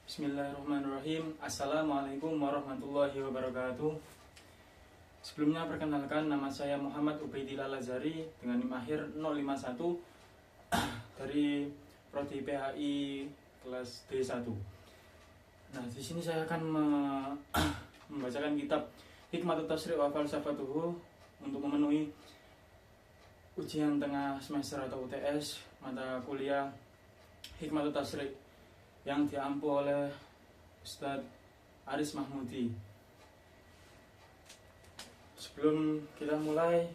Bismillahirrahmanirrahim. Assalamualaikum warahmatullahi wabarakatuh. Sebelumnya perkenalkan, nama saya Muhammad Ubaidillah Lazari dengan NIM akhir 051 dari Prodi PHI kelas D1. Nah, di sini saya akan membacakan kitab Hikmatut Tashri' wa Falsafatuhu untuk memenuhi ujian tengah semester atau UTS mata kuliah Hikmatut Tashri' yang diampu oleh Ustadz Aris Mahmudi. Sebelum kita mulai,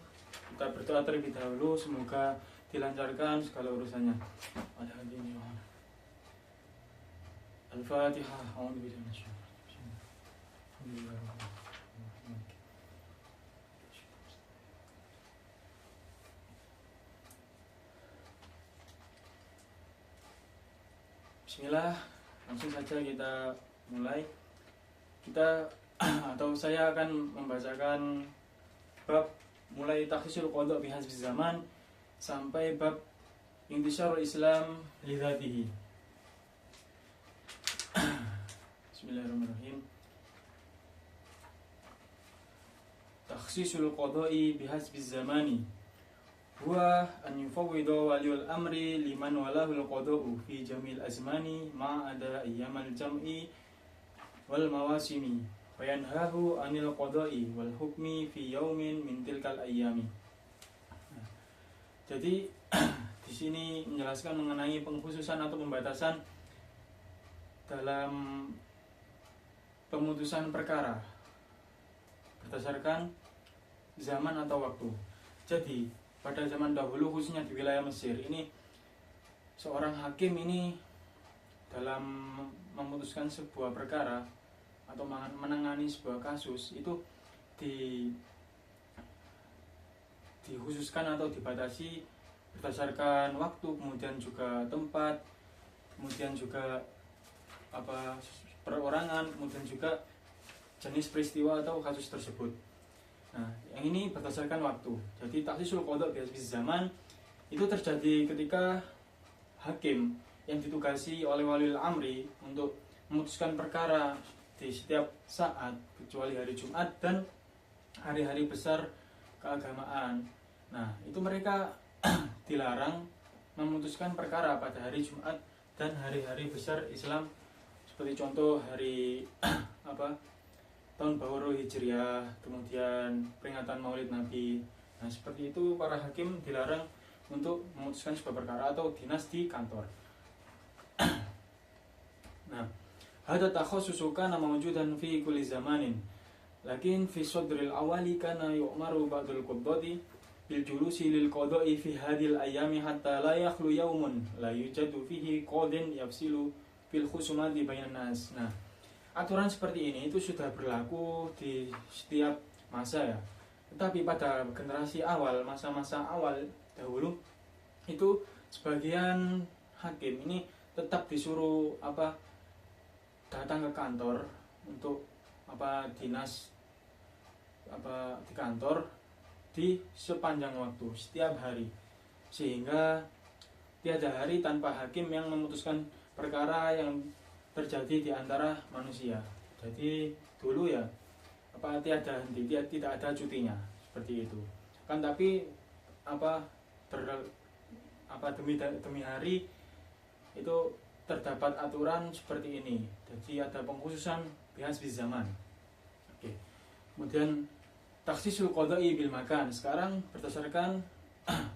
kita berdoa terlebih dahulu, semoga dilancarkan segala urusannya. Al-Fatihah. Bismillah, langsung saja kita mulai. Saya akan membacakan bab mulai takhsisul qada' bihasbi zaman sampai bab intisyarul Islam li dzatihi. Bismillahirrahmanirrahim. Takhsisul qada'i bihasbi zamani huwa an yufawwida waliyul amri liman walahul qada'u fi jamil azmani ma'ada ayyamal jam'i wal mawasimi wa yanhahu anil qada'i wal hukmi fi yaumin min tilkal ayyami. Jadi di sini menjelaskan mengenai pengkhususan atau pembatasan dalam pemutusan perkara berdasarkan zaman atau waktu. Jadi pada zaman dahulu, khususnya di wilayah Mesir ini, seorang hakim ini dalam memutuskan sebuah perkara atau menangani sebuah kasus itu dikhususkan atau dibatasi berdasarkan waktu, kemudian juga tempat, kemudian juga perorangan, kemudian juga jenis peristiwa atau kasus tersebut. Nah, yang ini berdasarkan waktu. Jadi takhsisul qada' bihasbi zaman itu terjadi ketika hakim yang ditugasi oleh waliul amri untuk memutuskan perkara di setiap saat kecuali hari Jumat dan hari-hari besar keagamaan. Nah, itu mereka dilarang memutuskan perkara pada hari Jumat dan hari-hari besar Islam, seperti contoh hari tahun baru Hijriah, kemudian peringatan Maulid Nabi. Nah, seperti itu para hakim dilarang untuk memutuskan sebuah perkara atau dinas di kantor. Nah, hadza takhassusu kana mawjudan fi kulli zamanin. Lakin fi sadril awali kana yu'maru ba'dul quddati bil julusi lil qada'i fi hadhil ayami hatta la yakhlu yawmun la yujadu fihi qadin yafsilu fil khusumati bainan nas. Nah, aturan seperti ini itu sudah berlaku di setiap masa ya. Tetapi pada generasi awal, masa-masa awal dahulu itu sebagian hakim ini tetap disuruh datang ke kantor untuk dinas di kantor di sepanjang waktu setiap hari, sehingga tiada hari tanpa hakim yang memutuskan perkara yang terjadi di antara manusia. Jadi dulu ya tiada henti, tidak ada cutinya seperti itu. Kan tapi demi hari itu terdapat aturan seperti ini. Jadi ada pengkhususan bihasbi zaman. Oke. Kemudian takhsisul qada'i bil makan. Sekarang berdasarkan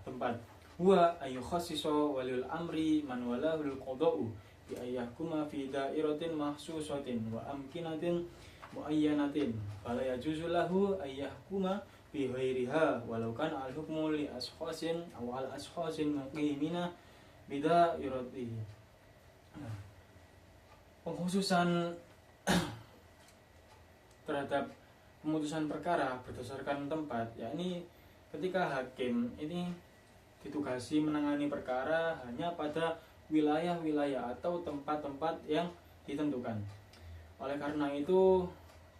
tempat. Huwa ayyukhassisa waliul amri man walahul qada'u bi ayyahkuma fi dairatin mahsusatin wa amkinatin muayyanatin fala yajuzu lahu ayyahkuma bi ghairiha walau kana al hukmu li ashkhasin aw al ashkhasin muqimina bi dairatihi. Pengkhususan terhadap pemutusan perkara berdasarkan tempat, yakni ketika hakim ini ditugasi menangani perkara hanya pada wilayah-wilayah atau tempat-tempat yang ditentukan. Oleh karena itu,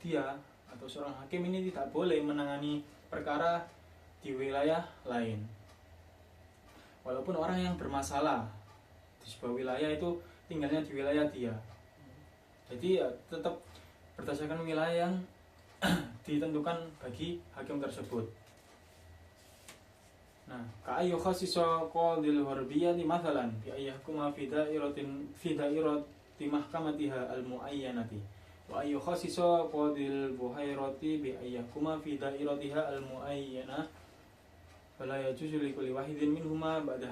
dia atau seorang hakim ini tidak boleh menangani perkara di wilayah lain. Walaupun orang yang bermasalah di sebuah wilayah itu tinggalnya di wilayah dia, Jadi ya tetap berdasarkan wilayah yang ditentukan bagi hakim tersebut. Nah, ka'ayyu khassisa qadil harbiyati mathalan bi ayyahkuma fi dairati mahkamatiha al-muayyanati wa ayyu khassisa qadil buhairati bi ayyahkuma fi dairatiha al-muayyana fala yajuzu li kulli wahidin minhuma ba'da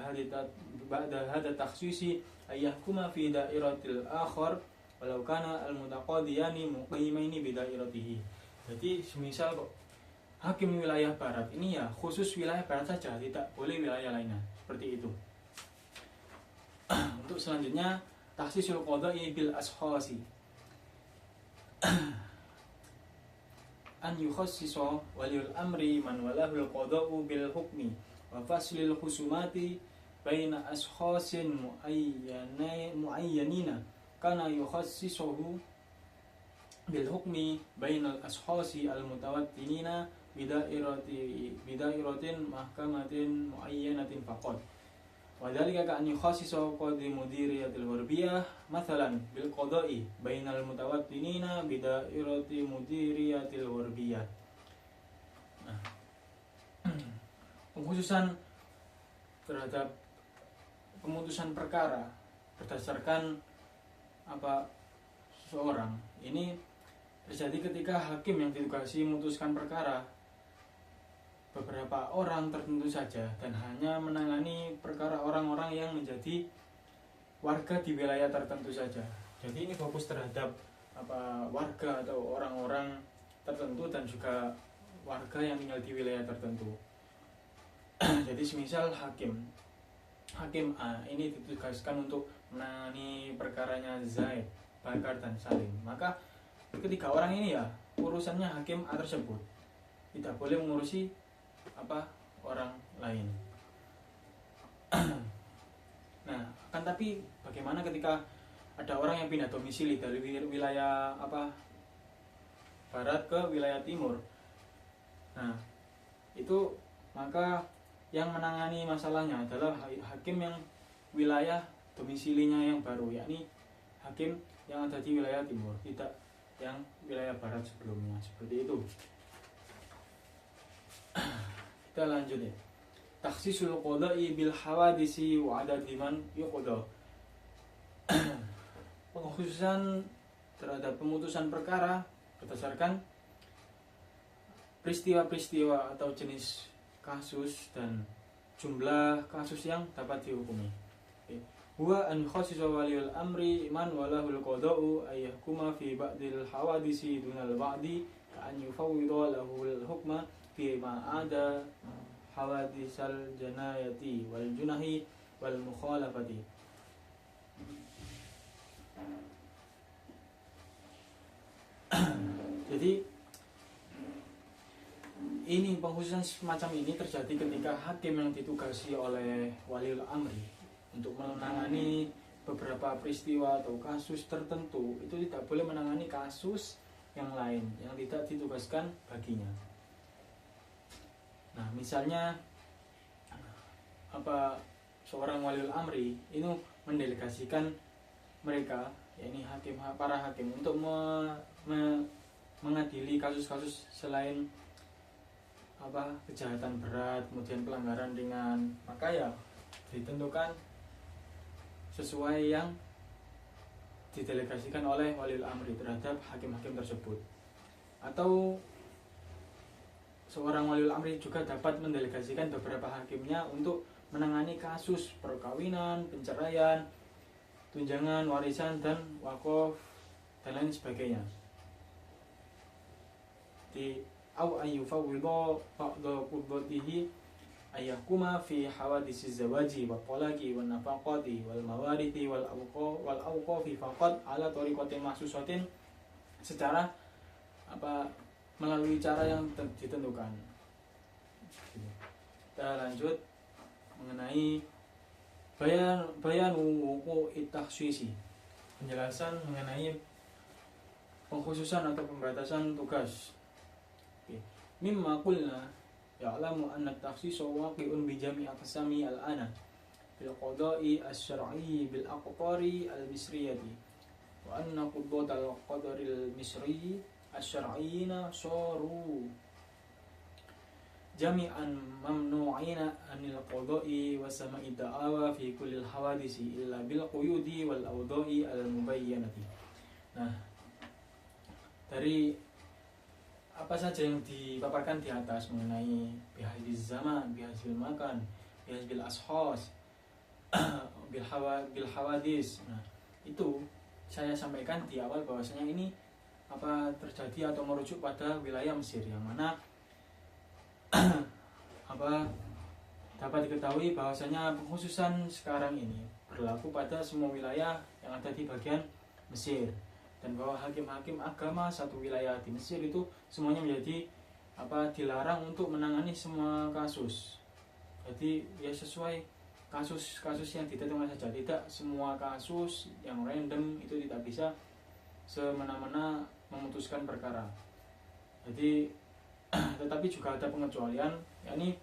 hadha takhsisi ayyahkuma fi dairatil akhar walau kana al-mutaqadiyani muqimaini bi dairatihi. Jadi semisal kok hakim wilayah barat ini ya khusus wilayah barat saja, tidak boleh wilayah lainnya, seperti itu. Untuk selanjutnya takhsisul qada'i bil ashkhasi an yukhassisa waliul amri man walahul qada'u bil hukmi wa faslil khusumati baina ashkhasin muayyanina kana yukhassisuhu bil hukmi bainal ashkhasi al mutawattinina bidairatin mahkamatin muayyanatin faqat wa dzalika ka an yukhassisa qadi mudiriyatil gharbiyah mathalan bil qada'i bainal mutawattinina bidairati mudiriyatil gharbiyah. Nah, pengkhususan terhadap pemutusan perkara berdasarkan seseorang ini terjadi ketika hakim yang ditugasi memutuskan perkara beberapa orang tertentu saja dan hanya menangani perkara orang-orang yang menjadi warga di wilayah tertentu saja. Jadi ini fokus terhadap warga atau orang-orang tertentu dan juga warga yang tinggal di wilayah tertentu. Jadi semisal hakim A ini ditugaskan untuk menangani perkaranya Zaid, Bakar dan Salim, maka ketiga orang ini ya urusannya hakim A tersebut, tidak boleh mengurusi orang lain. Nah, akan tapi bagaimana ketika ada orang yang pindah domisili dari wilayah barat ke wilayah timur? Nah, itu maka yang menangani masalahnya adalah hakim yang wilayah domisilinya yang baru, yakni hakim yang ada di wilayah timur, tidak yang wilayah barat sebelumnya, seperti itu. Kita lanjut ya. Takhsisul qada'i bil hawadisi wa adadi man yuqda. Pengkhususan terhadap pemutusan perkara berdasarkan peristiwa-peristiwa atau jenis kasus dan jumlah kasus yang dapat dihukumi. Huwa an khassisa waliul amri man walahul qada'u ayyahkuma fi ba'dil hawadisi dunal ba'di ka an yufawwida lahul hukma fi ma ada hawadisal janayati wal junahi wal mukhalafati. Jadi ini pengkhususan semacam ini terjadi ketika hakim yang ditugasi oleh waliul amri untuk menangani beberapa peristiwa atau kasus tertentu itu tidak boleh menangani kasus yang lain yang tidak ditugaskan baginya. Nah, misalnya seorang waliul amri ini mendelegasikan mereka, yakni para hakim untuk mengadili kasus-kasus selain kejahatan berat, kemudian pelanggaran ringan, maka ya ditentukan sesuai yang didelegasikan oleh waliul amri terhadap hakim-hakim tersebut. Atau seorang waliul amri juga dapat mendelegasikan beberapa hakimnya untuk menangani kasus perkawinan, penceraian, tunjangan, warisan dan wakaf dan lain sebagainya. Di au ayyufawwidha ba'da qudratihi ayyahkuma fi hawadisiz zawaji wa talaqi wan nafaqati wal mawarithi wal awqafi faqat ala tariqatin mahsusatin, secara melalui cara yang ditentukan. Kita lanjut mengenai bayan wuqu'i takhsisi, penjelasan mengenai pengkhususan atau pembatasan tugas. Mimma qulna ya'lamu anna at-takhsisa waqi'un bi jami' aqsami al-ana bil qada'i asy-syar'i bil aqtari al-misriyati wa anna quddatal qadaril misri asy-syar'iyina saru jami'an mamnu'ina anil qada'i wa sama'i da'awa fi kullil hawadisi illa bil quyudi wal awda'i al mubayyanati. Nah, dari apa saja yang dipaparkan di atas mengenai bihadis zaman, bihadil makan, bihadil ashos, bil hawadis. Nah, itu saya sampaikan di awal bahwasanya ini apa terjadi atau merujuk pada wilayah Mesir yang mana apa dapat diketahui bahwasanya pengkhususan sekarang ini berlaku pada semua wilayah yang ada di bagian Mesir, dan bahwa hakim-hakim agama satu wilayah di Mesir itu semuanya menjadi apa dilarang untuk menangani semua kasus. Jadi ya sesuai kasus-kasus yang ditentukan saja, tidak semua kasus yang random itu tidak bisa semena-mena memutuskan perkara. Jadi tetapi juga ada pengecualian, yakni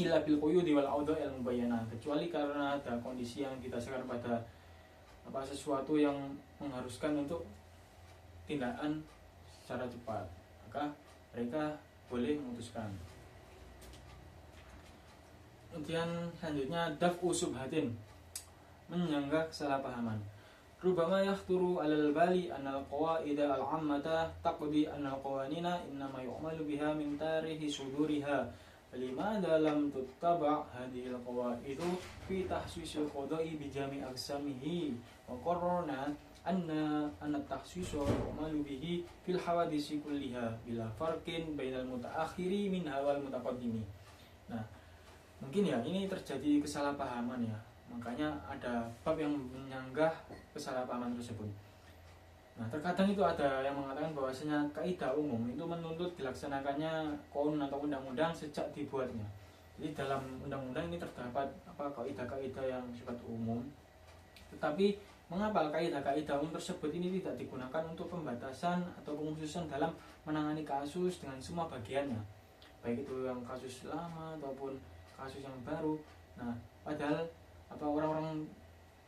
illa bil quyudi wal awda'i al mubayyanah, kecuali karena ada kondisi yang didasarkan pada apa sesuatu yang mengharuskan untuk tindakan secara cepat, maka mereka boleh memutuskan. Kemudian selanjutnya daf'u subhatin, menyanggah kesalahpahaman. Rubama yakhturu 'alal bali anna al-qawaida al-'ammata taqdi anna al-qawanina innama yu'malu biha min tarihi suduriha. Limadha lam tuttaba' hadhihi al-qawaidu fi tahsisil qada'i bi jami' aqsamihi wa qarrarna anna at-tahsisa yu'malu bihi fil hawadisi kulliha bila farqin bainal mutaakhiri minha wal mutaqaddimi. Nah, mungkin ya ini terjadi kesalahpahaman ya. Makanya ada bab yang menyanggah kesalahpahaman tersebut. Nah, terkadang itu ada yang mengatakan bahwasanya kaidah umum itu menuntut dilaksanakannya qanun atau undang-undang sejak dibuatnya. Jadi dalam undang-undang ini terdapat apa kaidah-kaidah yang sifat umum. Tetapi mengapa kaidah-kaidah umum tersebut ini tidak digunakan untuk pembatasan atau pengkhususan dalam menangani kasus dengan semua bagiannya, baik itu yang kasus lama ataupun kasus yang baru. Nah, padahal apa orang-orang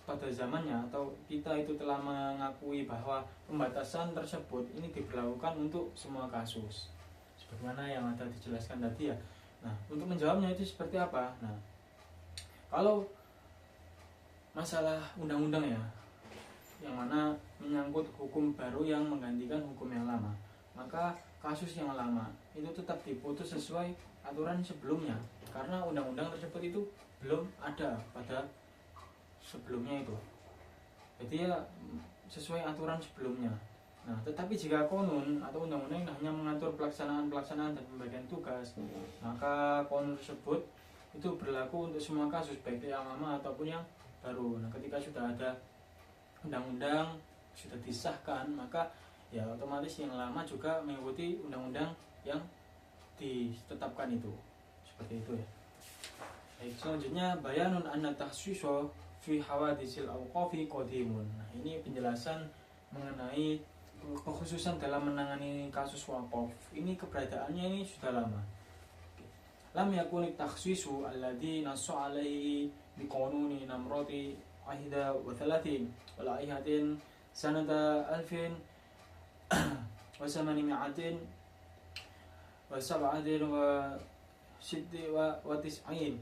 pada zamannya atau kita itu telah mengakui bahwa pembatasan tersebut ini diberlakukan untuk semua kasus sebagaimana yang ada dijelaskan tadi ya. Nah, untuk menjawabnya itu seperti apa? Nah, kalau masalah undang-undang ya yang mana menyangkut hukum baru yang menggantikan hukum yang lama, maka kasus yang lama itu tetap diputus sesuai aturan sebelumnya, karena undang-undang tersebut itu belum ada pada sebelumnya itu. Jadi ya sesuai aturan sebelumnya. Nah, tetapi jika konun atau undang-undang hanya mengatur pelaksanaan dan pembagian tugas, maka konun tersebut itu berlaku untuk semua kasus baik yang lama ataupun yang baru. Nah, ketika sudah ada undang-undang sudah disahkan, maka ya otomatis yang lama juga mengikuti undang-undang yang ditetapkan itu. Seperti itu ya. Baik, selanjutnya bayanun anna tahsisa fi hawadisil awqafi qadimun. Nah, ini penjelasan mengenai kekhususan dalam menangani kasus wakaf. Ini keberadaannya ini sudah lama. Lam yakun takhsisu alladhi nasu alaihi biqanuni namrati ahida wa thalathin wala ihatin sanata alfin wa samanimi'atin wa sab'atin wa sitti wa tis'in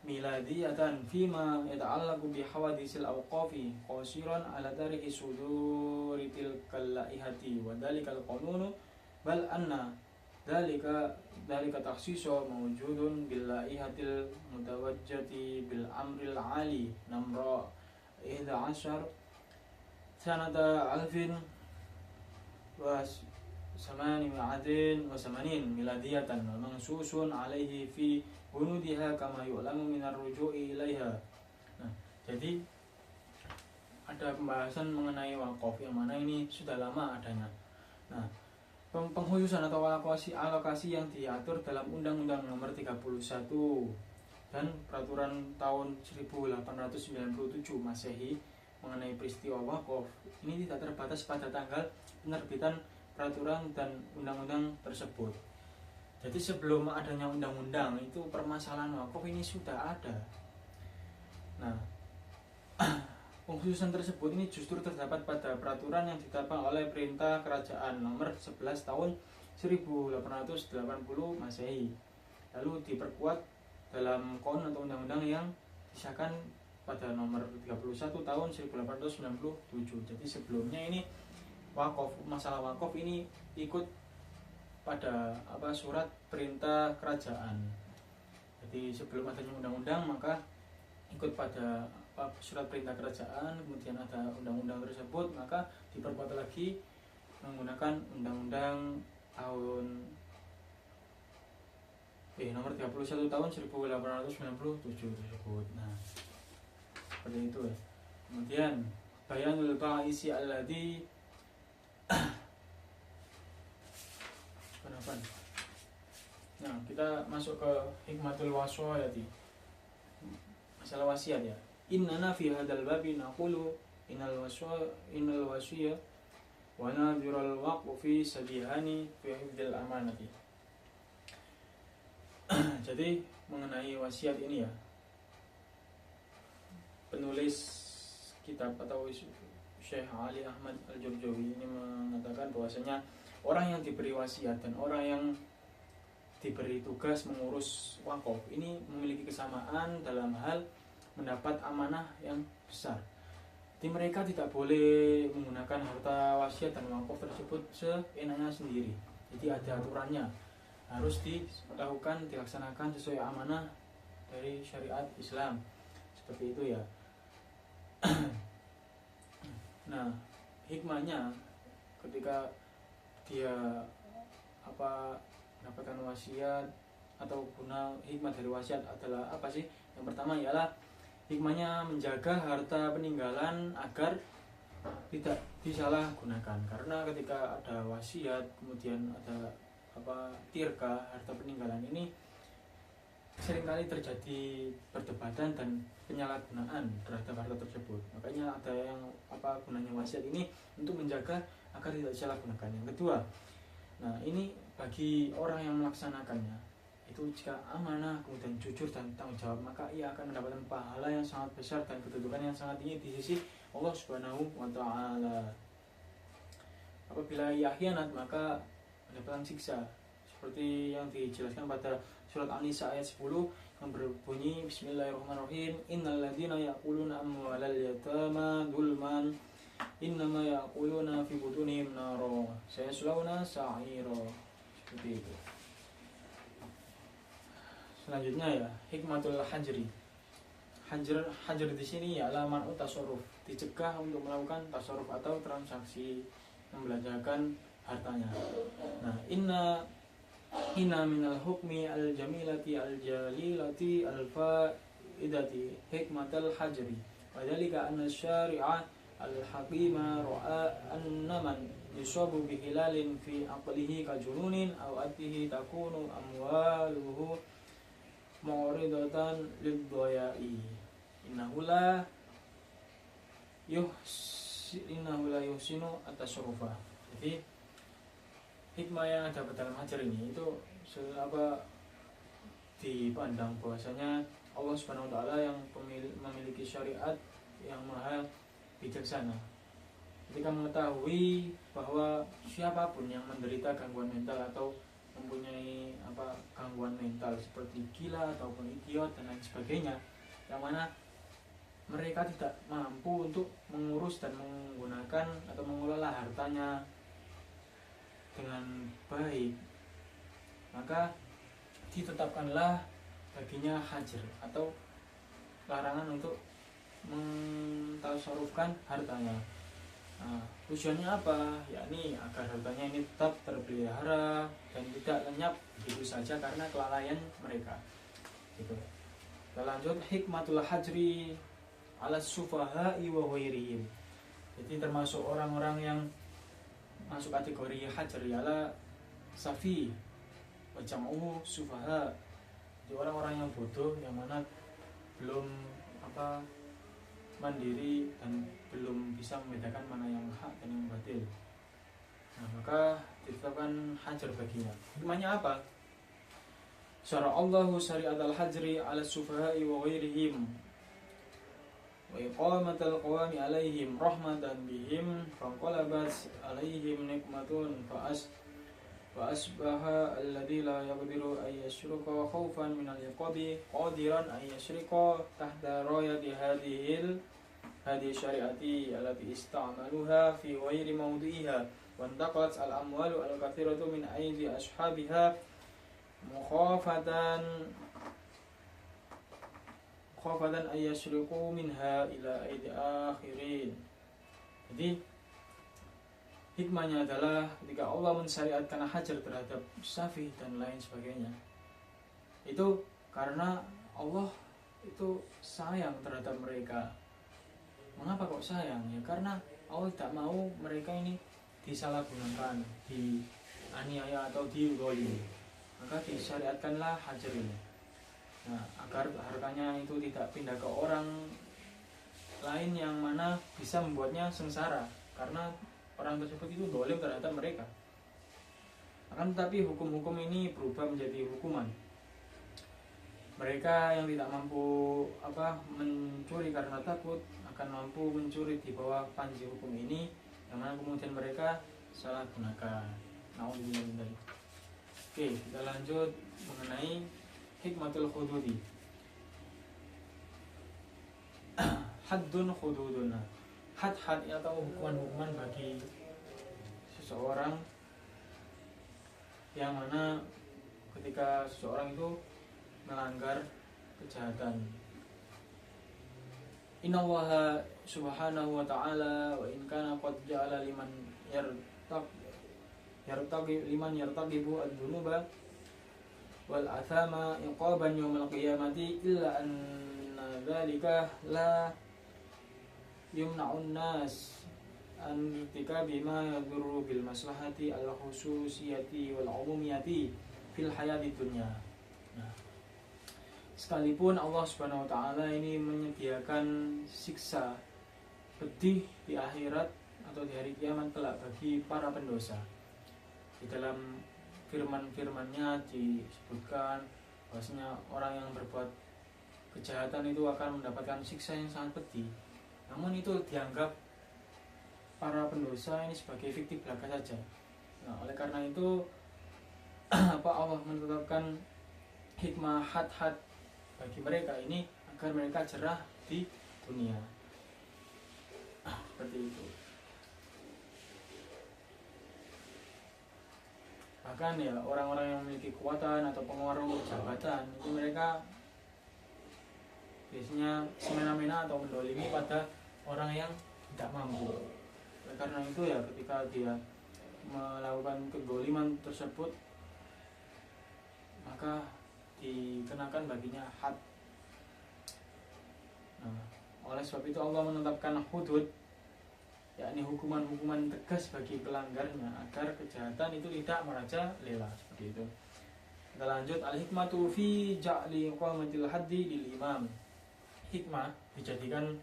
miladiyatan fima yata'allaqu bi hawadisil awqafi qasiran ala tarihi suduri tilkal laihati wa dalikal qanunu bal anna dalika takhsisu mawjudun bil laihatil mutawajjati bil amril ali namra 11 sanata alfin wa samani'atin wa samanin miladiyatan wa mansusun alaihi fi bunudiha kama yu'lamu minar ruju'i ilaiha. Nah, jadi ada pembahasan mengenai wakaf yang mana ini sudah lama adanya. Nah, pengkhususan atau alokasi yang diatur dalam Undang-Undang Nomor 31 dan Peraturan tahun 1897 Masehi mengenai peristiwa wakaf ini tidak terbatas pada tanggal penerbitan peraturan dan undang-undang tersebut. Jadi sebelum adanya undang-undang itu permasalahan wakaf ini sudah ada. Nah, Pengkhususan tersebut ini justru terdapat pada peraturan yang ditetapkan oleh Perintah Kerajaan nomor 11 tahun 1880 Masehi, lalu diperkuat dalam KON atau undang-undang yang disahkan pada nomor 31 tahun 1897. Jadi sebelumnya ini masalah wakaf ini ikut pada surat perintah kerajaan. Jadi sebelum adanya undang-undang maka ikut pada surat perintah kerajaan, kemudian ada undang-undang tersebut, maka diperkuat lagi menggunakan undang-undang tahun nomor 31 tahun 1897 tersebut. Nah, seperti itu ya. Kemudian bayanul ba'isi alladhi kenapa? Nah, kita masuk ke hikmatul wasiyati. Masalah wasiat ya. Innana fi hadzal babi naqulu innal wasiyah wa nadhirul waqf fi sabihani fi hifdzil amanati. Jadi mengenai wasiat ini ya, penulis kitab atau Syekh Ali Ahmad Al-Jurjawi ini mengatakan bahwasanya orang yang diberi wasiat dan orang yang diberi tugas mengurus wakaf ini memiliki kesamaan dalam hal mendapat amanah yang besar. Jadi mereka tidak boleh menggunakan harta wasiat dan wakaf tersebut seenaknya sendiri. Jadi ada aturannya, harus dilaksanakan sesuai amanah dari syariat Islam. Seperti itu ya. Nah, hikmahnya ketika dia mendapatkan wasiat atau guna hikmah dari wasiat adalah apa sih? Yang pertama ialah hikmahnya menjaga harta peninggalan agar tidak disalahgunakan. Karena ketika ada wasiat kemudian ada tirka harta peninggalan ini seringkali terjadi perdebatan dan penyalahgunaan terhadap harta tersebut. Makanya ada yang gunanya wasiat ini untuk menjaga agar tidak disalahgunakan. Yang kedua, nah ini bagi orang yang melaksanakannya itu jika amanah kemudian jujur dan tanggung jawab, maka ia akan mendapatkan pahala yang sangat besar dan kedudukan yang sangat tinggi di sisi Allah Subhanahu wa taala. Apabila ia khianat maka mendapatkan siksa seperti yang dijelaskan pada surat An-Nisa ayat 10 yang berbunyi Bismillahirrahmanirrahim, innal ladzina ya'kuluna amwalal yatama dzulman innama ya'kuluna fi butunihim nara sayaslawna sa'ira. Seperti itu. Selanjutnya ya, hikmatul hajri. Hajr di sini ialah man'ut tasarruf, dicegah untuk melakukan tasarruf atau transaksi membelanjakan hartanya. Nah, inna minal hukmi al-jamilati al-jalilati al-faidati hikmatul hajri. Wadhalika anna syari'a al-haqima ra'a annaman yusabu bihilalin fi aqlihi kajununin aw atihi takunu amwaluhu mu'ridatan lidhayai innahu la yuhsinu at-tasarrufa. Jadi hikmah yang ada dalam hajar ini itu dipandang bahwasanya Allah Subhanahu wa taala yang memiliki syariat yang maha bijaksana. Ketika mengetahui bahwa siapapun yang menderita gangguan mental atau mempunyai gangguan mental seperti gila ataupun idiot dan lain sebagainya, yang mana mereka tidak mampu untuk mengurus dan menggunakan atau mengelola hartanya dengan baik, maka ditetapkanlah baginya hajar atau larangan untuk mentasarufkan hartanya. Nah, tujuannya apa? Yakni agar hartanya ini tetap terpelihara dan tidak lenyap begitu saja karena kelalaian mereka. Gitu. Kita lanjut hikmatul hajri ala sufaha'i wa ghairihim. Jadi termasuk orang-orang yang masuk kategori hajar ialah safi wa jam'u sufaha. Jadi orang-orang yang bodoh yang mana belum mandiri dan belum bisa membedakan mana yang hak dan yang batil. Nah, maka ditetapkan hajar baginya. Hikmahnya apa? Syara Allahu syari'atal hajri 'ala sufaha'i wa ghairihim wa iqamatal qawami alaihim rahmatan bihim fanqalabat alaihim nikmatun fa asbaha alladzi la yaqdiru ay yashruka khaufan minal iqabi qadiran ay yashrika tahta rayati hadhihi syariati allati ista'maluha fi ghairi mawdi'iha wa intaqalat al amwalu al katsiratu min aidi ashabiha mukhafatan ayyashriku minha ila aidi akhirin. Jadi hikmahnya adalah ketika Allah mensyariatkan hajar terhadap Syafi dan lain sebagainya, itu karena Allah itu sayang terhadap mereka. Mengapa kok sayang? Ya karena Allah tidak mau mereka ini disalahgunakan, dianiaya atau diuzalimi. Maka disyariatkanlah hajar ini. Nah, agar hartanya itu tidak pindah ke orang lain yang mana bisa membuatnya sengsara, karena orang tersebut itu dolim terhadap mereka. Akan tetapi hukum-hukum ini berubah menjadi hukuman. Mereka yang tidak mampu mencuri karena takut akan mampu mencuri di bawah panji hukum ini, yang mana kemudian mereka salah gunakan. Nauzubillah. Oke, kita lanjut mengenai hikmatul hududi. Haddun hududuna. Had-had atau hukuman-hukuman bagi seseorang yang mana ketika seseorang itu melanggar kejahatan. Innallaha subhanahu wa ta'ala wa in kana qad ja'ala liman yartaqibu ad-dunuba wal athama iqaban yawmal qiyamati illa anna dzalika la yumna'un nas an irtikabi ma yadurru bil maslahati al khususiyati wal umumiyati fil hayati dunya. Nah, sekalipun Allah Subhanahu wa taala ini menyediakan siksa pedih di akhirat atau di hari kiamat kelak bagi para pendosa. Di dalam firman-firmannya disebutkan bahwasanya orang yang berbuat kejahatan itu akan mendapatkan siksa yang sangat pedih. Namun itu dianggap para pendosa ini sebagai fiktif belaka saja. Nah, oleh karena itu Allah menetapkan hikmah had-had bagi mereka ini agar mereka jerah di dunia. Seperti itu. Bahkan ya orang-orang yang memiliki kekuatan atau pengaruh jabatan itu mereka biasanya semena-mena atau mendolimi pada orang yang tidak mampu. Oleh karena itu ya ketika dia melakukan kedoliman tersebut, maka dikenakan baginya had. Nah, oleh sebab itu Allah menetapkan hudud, yakni hukuman-hukuman tegas bagi pelanggarnya agar kejahatan itu tidak merajalela, seperti itu. Kita lanjut, al-hikmatu fi ja'li iqamatil haddi lil imam. Hikmah dijadikan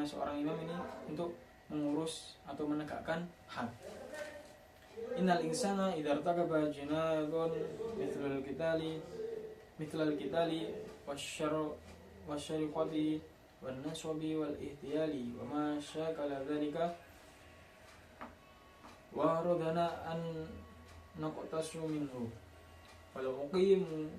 seorang imam ini untuk mengurus atau menegakkan had. Innal insana idza irtakaba jinayatan mithlal qitali wasyariqati wan nasbi wal ihtiyali wa ma syakala dzalika wa radana an naqtasu minhu falau uqimu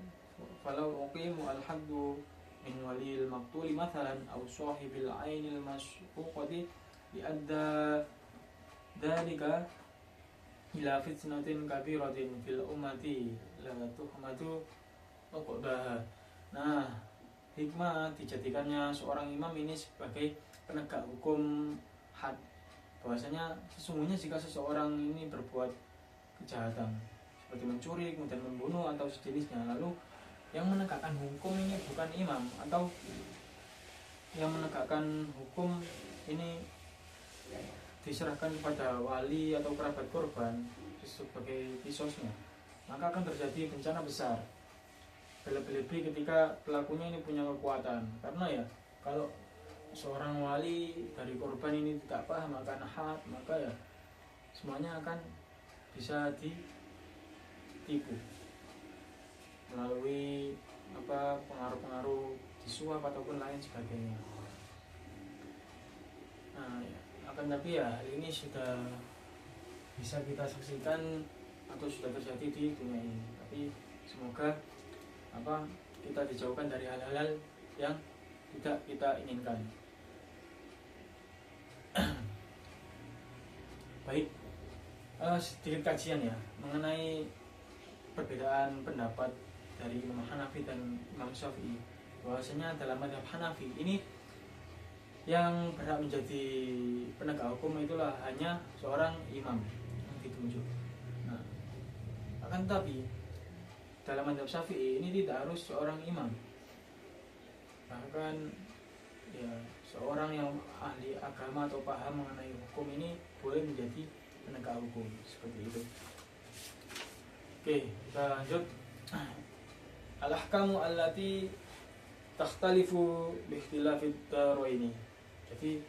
al haddu min walil maqtuli mathalan aw sahibil ainil mashuqati li adda dzalika ila fitnatin kabiratin fil ummati la tuhmatu uqbaha. Nah, hikmah dijadikannya seorang imam ini sebagai penegak hukum had, bahwasanya sesungguhnya jika seseorang ini berbuat kejahatan seperti mencuri, kemudian membunuh atau sejenisnya, lalu yang menegakkan hukum ini bukan imam, atau yang menegakkan hukum ini diserahkan kepada wali atau kerabat korban sebagai kisosnya, maka akan terjadi bencana besar, lebih-lebih ketika pelakunya ini punya kekuatan. Karena ya kalau seorang wali dari korban ini tidak paham akan had, maka ya semuanya akan bisa ditipu. melalui pengaruh-pengaruh disuap ataupun lain sebagainya. Nah, akan tapi ya hal ini sudah bisa kita saksikan atau sudah terjadi di dunia ini. Tapi semoga kita dijauhkan dari hal-hal yang tidak kita inginkan. Baik, sedikit kajian ya mengenai perbedaan pendapat dari Imam Hanafi dan Imam Syafi'i. Bahwasanya dalam mazhab Hanafi ini yang berhak menjadi penegak hukum itulah hanya seorang imam yang ditunjuk. Nah, akan tetapi dalam mazhab Syafi'i ini tidak harus seorang imam, bahkan ya seorang yang ahli agama atau paham mengenai hukum ini boleh menjadi penegak hukum seperti itu. Oke, kita lanjut. Al-ahkamu allati takhtalifu biikhtilafid daraini. Jadi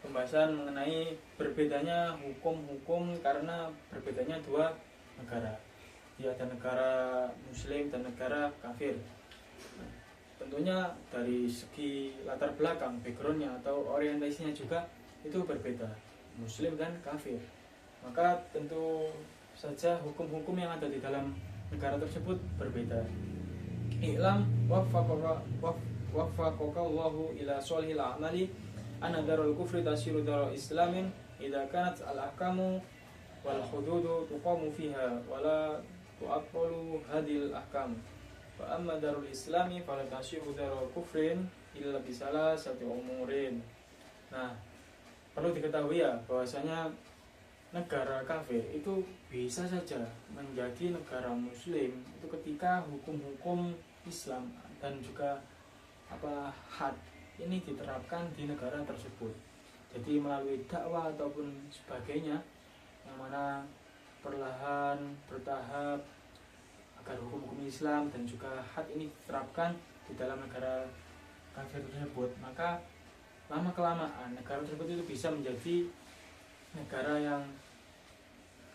pembahasan mengenai berbedanya hukum-hukum karena berbedanya dua negara. Dia ada negara muslim dan negara kafir. Nah, tentunya dari segi latar belakang, backgroundnya atau orientasinya juga itu berbeda, muslim dan kafir. Maka tentu saja hukum-hukum yang ada di dalam negara tersebut berbeda. I'lam waffaqaka Allahu ila sholihil a'mali anna darul kufri tasiru darul islamin idza kanat al-ahkamu wal hududu tuqamu fiha wala tu'aqqalu hadil ahkam. Wa amma darul islami fala tasiru darul kufrin illa bisalah satu umurin. Nah, perlu diketahui ya bahwasanya negara kafir itu bisa saja menjadi negara muslim itu ketika hukum-hukum Islam dan juga had ini diterapkan di negara tersebut. Jadi melalui dakwah ataupun sebagainya yang mana perlahan bertahap agar hukum-hukum Islam dan juga had ini diterapkan di dalam negara kafir tersebut, maka lama-kelamaan negara tersebut itu bisa menjadi negara yang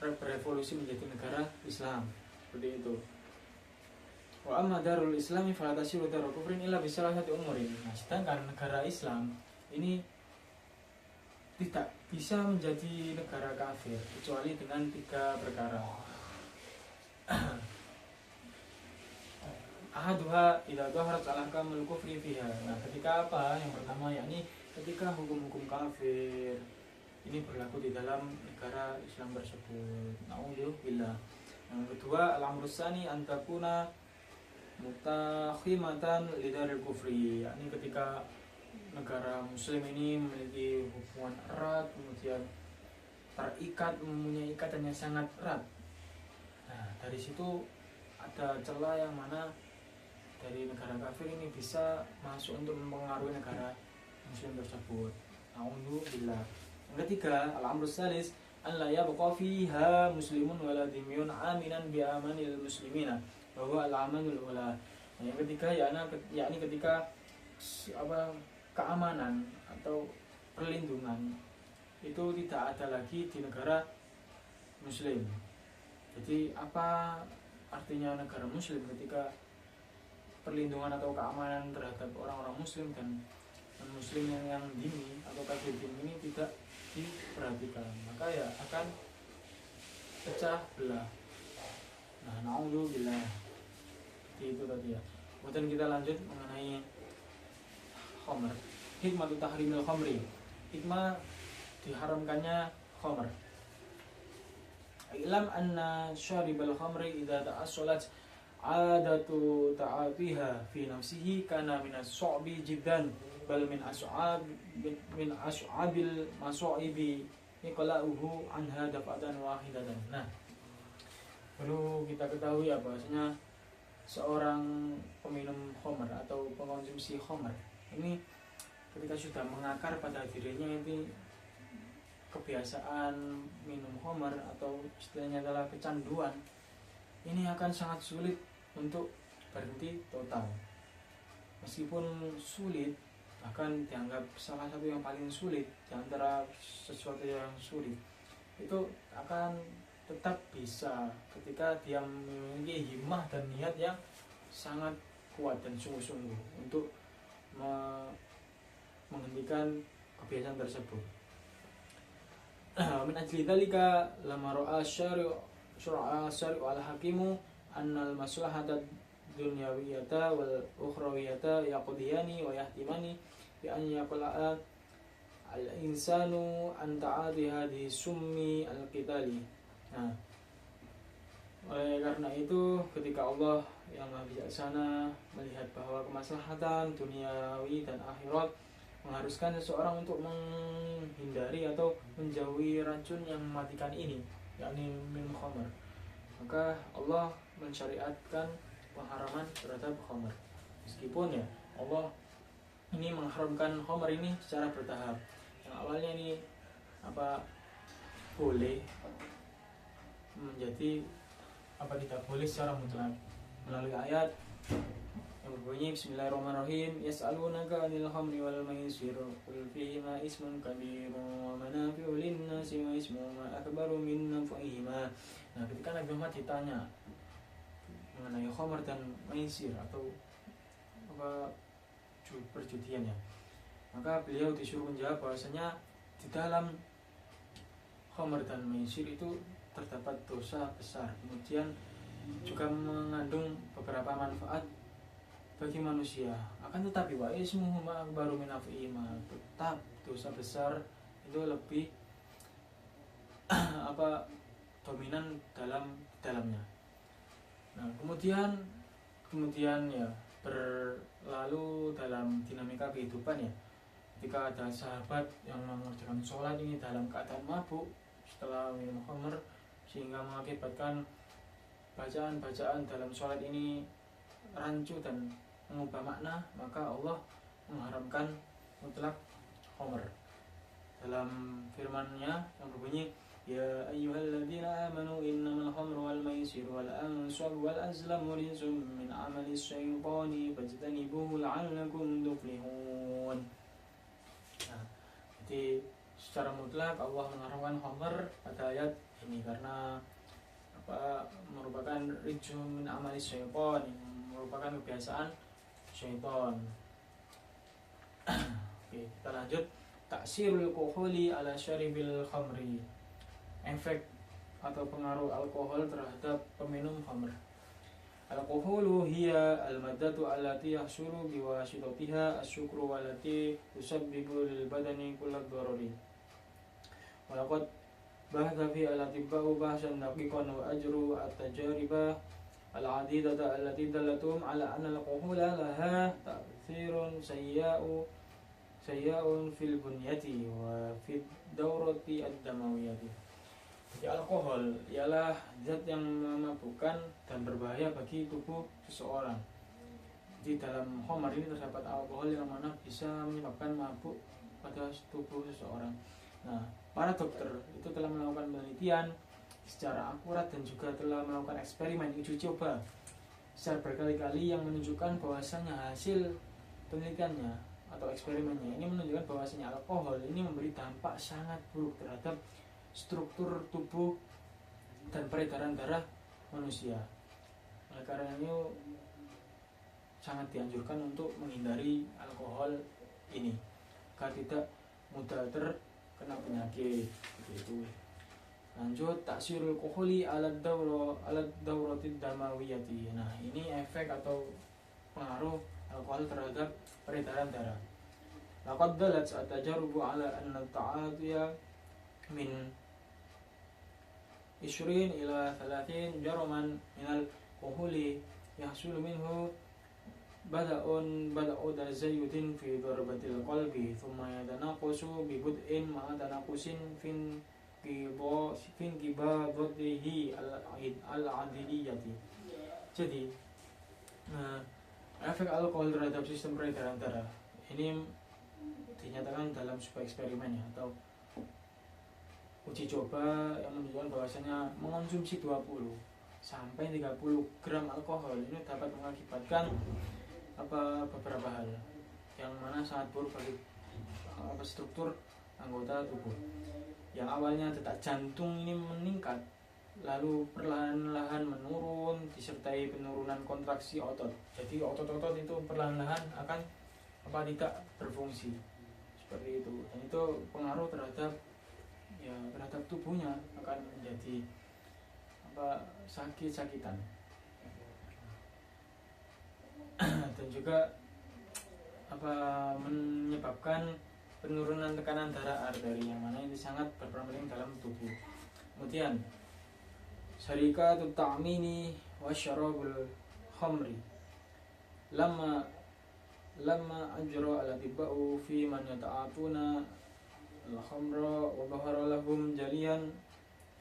berevolusi menjadi negara Islam seperti itu. Wa amma darul islami fala tasiru darul kufrin illa bisalah satu umurin. Nah, sedangkan negara Islam ini tidak bisa menjadi negara kafir kecuali dengan 3 perkara. Ahaduha idza dhaharat al-ahkamul kufri fiha. Nah, ketika apa? Yang pertama yakni ketika hukum-hukum kafir ini berlaku di dalam negara Islam tersebut. Na'udzubillah. Yang kedua, al-amrus tsani an takuna mutakhimatan lidaril kufri. Yakni ketika negara muslim ini memiliki hubungan erat, kemudian terikat, mempunyai ikatan yang sangat erat. Nah, dari situ ada celah yang mana dari negara kafir ini bisa masuk untuk mempengaruhi negara muslim tersebut. Na'udzubillah. Yang ketiga, al-amrus tsalis an la yabqa fiha muslimun wala dhimyun aminan bi amanil muslimina bahwa al-amanul ula. Yang ketiga yakni ketika keamanan atau perlindungan itu tidak ada lagi di negara muslim. Jadi apa artinya negara muslim ketika perlindungan atau keamanan terhadap orang-orang muslim dan muslim yang dini atau kafir ini tidak diperhatikan, maka ya akan pecah belah. Nah, na'udzubillah. Itu tadi ya. Kemudian kita lanjut mengenai khamr. Hikmatu tahrimil khamri. Hikmah diharamkannya khamr. Ilam anna syaribal khamri idza ta'assalat adatu ta'atiha fi nafsihi kana min as-su'bi jiddan bal min as'abil masaibi iqla'uhu anha dafatan wahidatan. Nah, perlu kita ketahui ya bahwasanya seorang peminum khamr atau pengkonsumsi khamr ini ketika sudah mengakar pada dirinya itu kebiasaan minum khamr atau istilahnya adalah kecanduan, ini akan sangat sulit untuk berhenti total. Meskipun sulit, bahkan dianggap salah satu yang paling sulit di antara sesuatu yang sulit, itu akan tetap bisa ketika dia memiliki himmah dan niat yang sangat kuat dan sungguh-sungguh untuk menghentikan kebiasaan tersebut. Min ajli dzalika lama ra'a syari'u al-hakimu annal maslahata dunyawiyata wal ukhrawiyata yaqdiyani wa yahtimani bi an yaqla'a al-insanu an ta'ati hadhihi summi al-qitali. Nah, oleh karena itu ketika Allah yang Maha Bijaksana melihat bahwa kemaslahatan duniawi dan akhirat mengharuskan seseorang untuk menghindari atau menjauhi racun yang mematikan ini, yakni minum khamr, maka Allah mensyariatkan pengharaman terhadap khamr. Meskipun ya Allah ini mengharamkan khamr ini secara bertahap. Yang awalnya ini boleh menjadi tidak boleh secara mutlak melalui ayat yang berbunyi Bismillahirrahmanirrahim, yas'alunaka 'anil khamri wal maisir qul fihima ismun kabirun wa manafi'u lin-nasi wa ismuhuma akbaru min naf'ihima. Nah, ketika Nabi Muhammad ditanya mengenai khamr dan maisir atau perjudian ya, maka beliau disuruh menjawab bahwasanya di dalam khamr dan maisir itu terdapat dosa besar, kemudian juga mengandung beberapa manfaat bagi manusia. Akan tetapi wa ismuhuma akbaru min naf'ihima, tetap dosa besar itu lebih dominan dalamnya. Nah, kemudian ya berlalu dalam dinamika kehidupan ya, ketika ada sahabat yang mengerjakan sholat ini dalam keadaan mabuk setelah minum khamr, sehingga mengakibatkan bacaan-bacaan dalam sholat ini rancu dan mengubah makna, maka Allah mengharamkan mutlak khamr dalam firman-Nya yang berbunyi, ya ayyuhalladzina amanu innamal khamru wal maisiru wal ansabu wal azlamu rijzum min amali syaitani fajtanibuhu la'allakum tuflihun. Nah, jadi secara mutlak Allah mengharamkan khamr pada ayat ini karena merupakan rijzum min amali syaitan, merupakan kebiasaan syaitan. Oke, kita lanjut. Taksirul koholi ala syaribil khamri, efek atau pengaruh alkohol terhadap peminum khamr. Alkoholu hiya al-maddatu allati yahsulu biwasitatiha asyukru walati tusabbibu lil badani kullad darari. Walaqad bahasa fi al-atibba'u bahsan daqiqan wa ajru at-tajariba al-'adidata allati dallatum ala anna al-alkohola laha ta'thirun sayya'un fil bunyati wa fid dawrati ad-damawiyati. Jadi alkohol ialah zat yang memabukkan dan berbahaya bagi tubuh seseorang. Di dalam khamr ini terdapat alkohol yang mana bisa menyebabkan mabuk pada tubuh seseorang. Nah, para dokter itu telah melakukan penelitian secara akurat dan juga telah melakukan eksperimen uji coba secara berkali-kali yang menunjukkan bahwasanya hasil penelitiannya atau eksperimennya ini menunjukkan bahwasanya alkohol ini memberi dampak sangat buruk terhadap struktur tubuh dan peredaran darah manusia. Oleh karena itu sangat dianjurkan untuk menghindari alkohol ini agar tidak mudah terkena penyakit gitu. Lanjut, taksirul koholi alat dawratid damawiyati. Nah, ini efek atau pengaruh alkohol terhadap peredaran darah. Laqad dalat at-tajarubu ala anna ta'atiya min 20 ila 30 jaraman minal koholi yahsulu minhu bada'u tazayyudin fi darbatil qalbi thumma yatanaqasu bi bud'in ma'a tanaqusin fin kibadatihi al-'adiliyati. Jadi efek alkohol terhadap sistem peredaran darah ini dinyatakan dalam sebuah eksperimen ya, atau uji coba yang menunjukkan bahwasanya mengonsumsi 20 sampai 30 gram alkohol ini dapat mengakibatkan beberapa hal yang mana sangat buruk bagi struktur anggota tubuh. Yang awalnya detak jantung ini meningkat lalu perlahan-lahan menurun disertai penurunan kontraksi otot. Jadi otot-otot itu perlahan-lahan akan tidak berfungsi seperti itu, dan itu pengaruh terhadap tubuhnya, akan menjadi sakit-sakitan. Dan juga menyebabkan penurunan tekanan darah arteri, yang mana ini sangat berperan penting dalam tubuh. Kemudian syarikatut ta'mini wa syarabul khamri lama ajra al-atiba'u fi man yata'atuna al-khamra wa bahara lahum jaliyan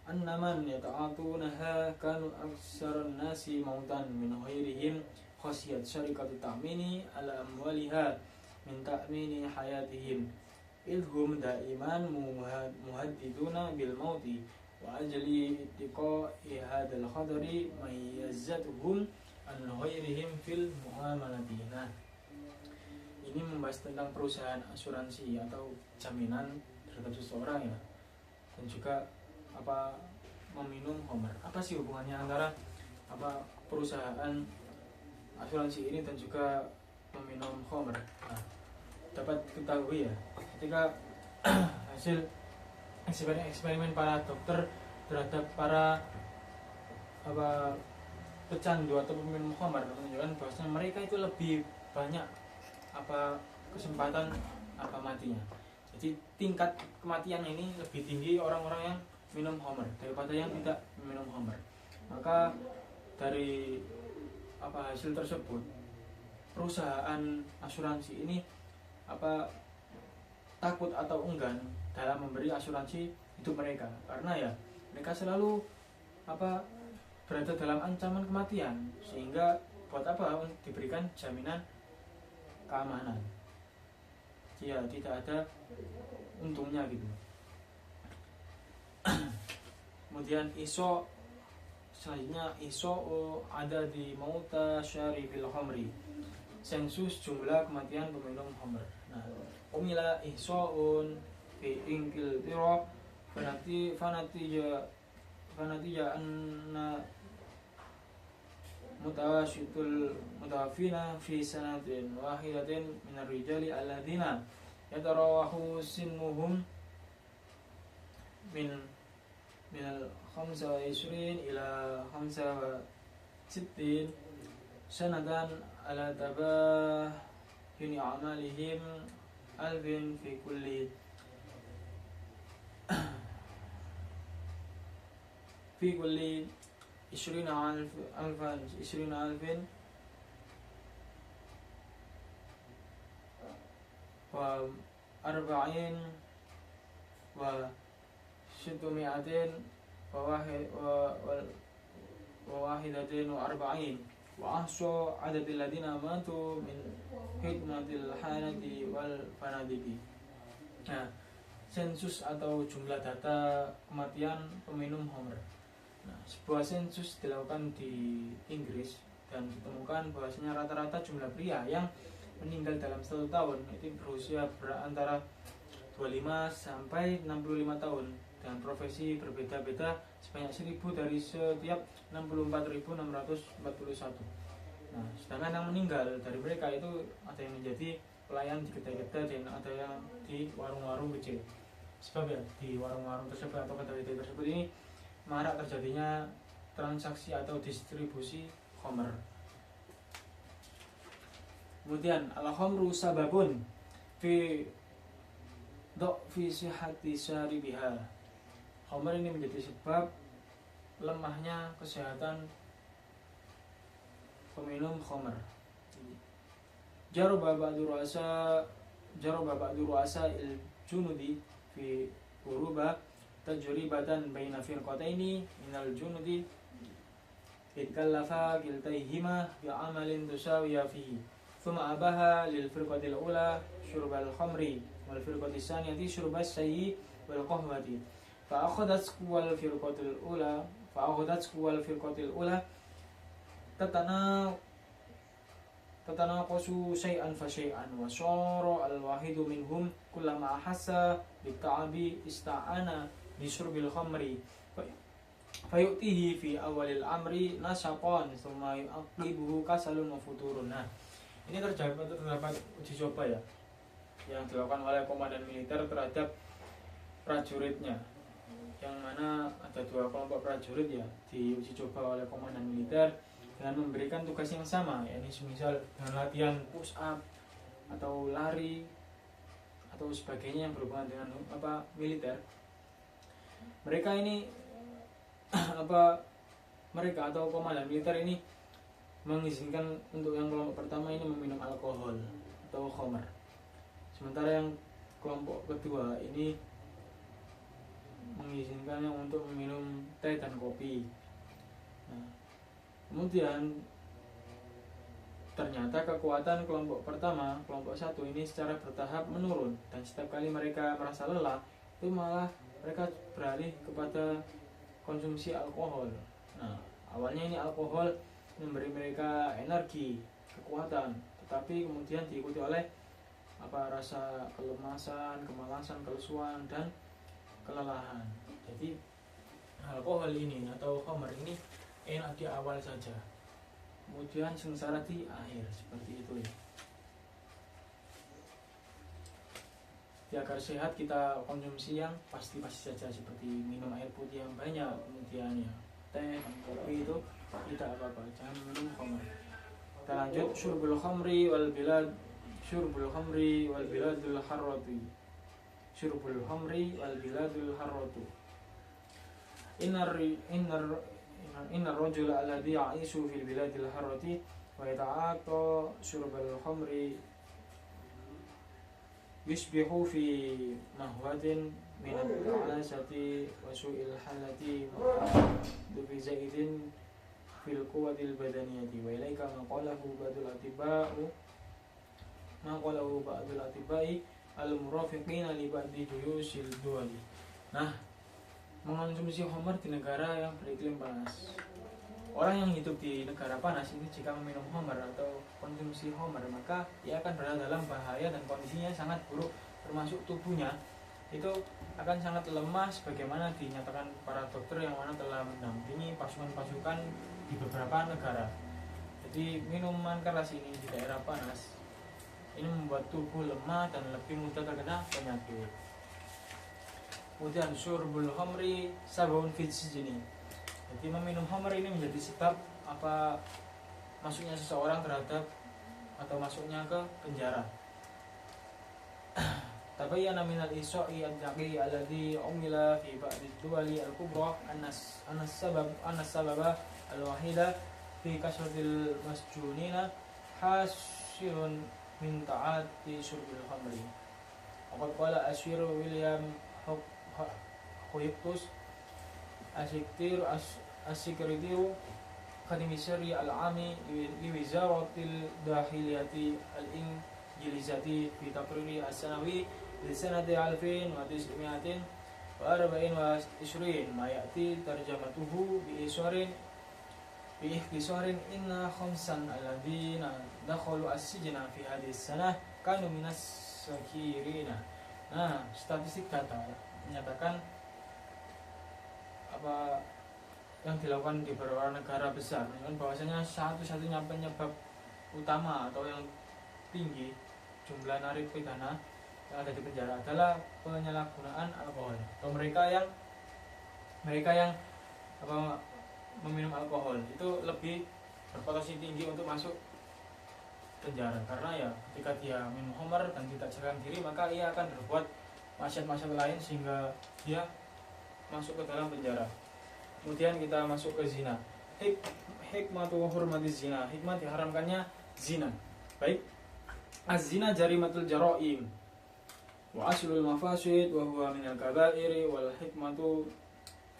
anna man yata'atunaha kanu aksaran nasi mautan min ghairihim khasiyat syarikatut ta'mini ala amwaliha min ta'mini hayatihim idhum da'iman muhaddiduna bil mauti wa ajli ittiqa'i hadal khadari mayyazatuhum an ghairihim fil muamalati. Nah, ini membahas tentang perusahaan asuransi atau jaminan terhadap seseorang ya, dan juga meminum khamr. Apa sih hubungannya antara perusahaan asuransi ini dan juga meminum khamr? Nah, dapat diketahui ya, ketika hasil eksperimen para dokter terhadap para pecandu atau peminum khamr menunjukkan bahwasanya mereka itu lebih banyak kesempatan matinya. Jadi tingkat kematian ini lebih tinggi orang-orang yang minum khamr daripada yang tidak minum khamr. Maka dari hasil tersebut, perusahaan asuransi ini takut atau enggan dalam memberi asuransi hidup mereka, karena ya mereka selalu berada dalam ancaman kematian, sehingga buat diberikan jaminan keamanan. Ya, tidak ada untungnya gitu. Kemudian selanjutnya ada di mauta syaribil khamri, sensus jumlah kematian peminum khamr. Nah, umila ihsa'un fi ingkil tiro fanatija anna mutawafina fi sanatin wahidatin minar rijali alladhina yatarawahu sinnuhum min al 25 ila 65 sanatan ala tabahini amalihim alfin fi kulli عشرين ألف وأربعين وستمائة وواحدة وأربعين وأحصى عدد الذين ماتوا من خدمة الحانة والفنادق. Nah, sensus atau jumlah data kematian peminum khamr. Nah, sebuah sensus dilakukan di Inggris dan ditemukan bahwasanya rata-rata jumlah pria yang meninggal dalam 1 tahun itu berusia antara 25 sampai 65 tahun dengan profesi berbeda-beda sebanyak 1000 dari setiap 64.641. Nah, sedangkan yang meninggal dari mereka itu ada yang menjadi pelayan di kedai-kedai dan ada yang di warung-warung kecil. Sebab ya di warung-warung tersebut atau kedai-kedai tersebut ini marak terjadinya transaksi atau distribusi khamr. Kemudian al-khamru sababun fi sihhati syaribiha. Khamr ini menjadi sebab lemahnya kesehatan peminum khamr. Jaraba ba'du ru'asa il-junudi fi uruba tajribatan baina firqataini minal junudi itkallafa kiltaihima bi'amalin tusawiya fihi thumma abaha lil firqatil ula syurbal khamri wal firqatis saniyati syurbas sayyi wal qahwati fa akhadat wal firqatil ula tatanaqasu syai'an fa syai'an wa syara al-wahidu minhum kullama ahassa bitta'abi ista'ana bi syurbil khamri fayu'tihi fi awalil amri nasyaqan tsumma yu'aqibuhu kasalun wa futurun. Nah, ini terdapat uji coba ya yang dilakukan oleh komandan militer terhadap prajuritnya, yang mana ada 2 kelompok prajurit ya diuji coba oleh komandan militer dengan memberikan tugas yang sama, yakni misal dengan latihan push up atau lari atau sebagainya yang berhubungan dengan militer. Mereka ini mereka atau komandan militer ini mengizinkan untuk yang kelompok pertama ini meminum alkohol atau khamar, sementara yang kelompok kedua ini mengizinkannya untuk meminum teh dan kopi. Nah, kemudian ternyata kekuatan kelompok pertama, kelompok 1 ini secara bertahap menurun, dan setiap kali mereka merasa lelah itu malah mereka beralih kepada konsumsi alkohol. Nah, awalnya ini alkohol memberi mereka energi, kekuatan, tetapi kemudian diikuti oleh rasa kelemasan, kemalasan, kelesuan, dan kelelahan. Jadi alkohol ini atau khamar ini enak di awal saja, kemudian sengsara di akhir, seperti itu ya. Agar sehat kita konsumsi yang pasti-pasti saja, seperti minum air putih yang banyak, kemudian ya teh, kopi itu tidak apa-apa, jangan minum khamar. Kita lanjut, syurbul khamri wal biladul harrati. Syurbul khamri wal biladul harratu. Innar rajula alladhi ya'ishu fil biladil harrati wa yata'ata syurbal khamri yusbihu fi mahwadin min al-ta'asati wa su'il halati bi zaidin fil quwwatil badaniyati wa ilaika ma qalahu ba'dul atibai al-murafiqina li ba'di juyusil duwali. Nah, mengonsumsi khamar di negara yang beriklim panas. Orang yang hidup di negara panas ini jika meminum khamar atau konsumsi khamar, maka ia akan berada dalam bahaya dan kondisinya sangat buruk, termasuk tubuhnya itu akan sangat lemah, sebagaimana dinyatakan para dokter yang mana telah mendampingi pasukan-pasukan di beberapa negara. Jadi minuman keras ini di daerah panas ini membuat tubuh lemah dan lebih mudah terkena penyakit. Kemudian syurbul khamri sabun fil sijni. Jadi meminum khamr ini menjadi sebab masuknya seseorang terhadap atau masuknya ke penjara. Tabayyana min al-isa'i ad-daqi alladhi umila fi ba'd ad-duwali al-kubra annas sababa al-wahida fi kasratil masjunina hasilun min ta'ati syurbil khamri. Waqad qala Ashir William Huyiptus Asikritiu Khadimisari al-Ami Liwizaratil Dahiliyati al-Injilizati fi taqriri as-sanawi di sanati 1924 ma ya'ti tarjamatuhu bi ikhtisarin inna khamsan alladhina dakhalu as-sijna fi hadhihi as-sanah kanu minas sakirina. Nah, statistik data menyatakan yang dilakukan di beberapa negara besar, bahwasanya satu-satunya penyebab utama atau yang tinggi jumlah narapidana yang ada di penjara adalah penyalahgunaan alkohol, atau mereka yang meminum alkohol itu lebih berpotensi tinggi untuk masuk penjara, karena ya ketika dia minum khamar dan tidak jaga diri, maka ia akan berbuat maksiat-maksiat lain sehingga dia masuk ke dalam penjara. Kemudian kita masuk ke zina. Hikmatu hurmati zina. Hikmah diharamkannya zina. Baik. Az-zina jarimatul jaraim wa aslul mafasid wa huwa minal kabairi wal hikmatu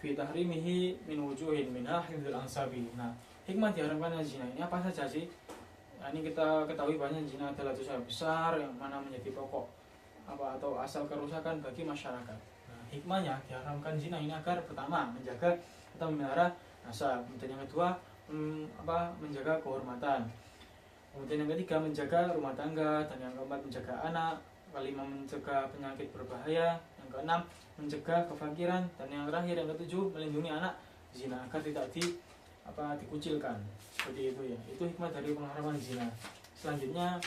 fi tahrimihi min wujuhin minha hifdzul ansabi. Nah, hikmah diharamkannya zina ini apa saja sih? Nah, ini kita ketahui banyak zina adalah dosa besar yang mana menjadi pokok atau asal kerusakan bagi masyarakat. Nah, hikmahnya diharamkan zina ini agar pertama menjaga atau memelihara nasab, kemudian yang kedua menjaga kehormatan, kemudian yang ketiga menjaga rumah tangga, dan yang keempat menjaga anak, kelima mencegah penyakit berbahaya, yang keenam mencegah kefakiran, dan yang terakhir yang ketujuh melindungi anak zina agar tidak dikucilkan seperti itu ya. Itu hikmah dari pengharaman zina. Selanjutnya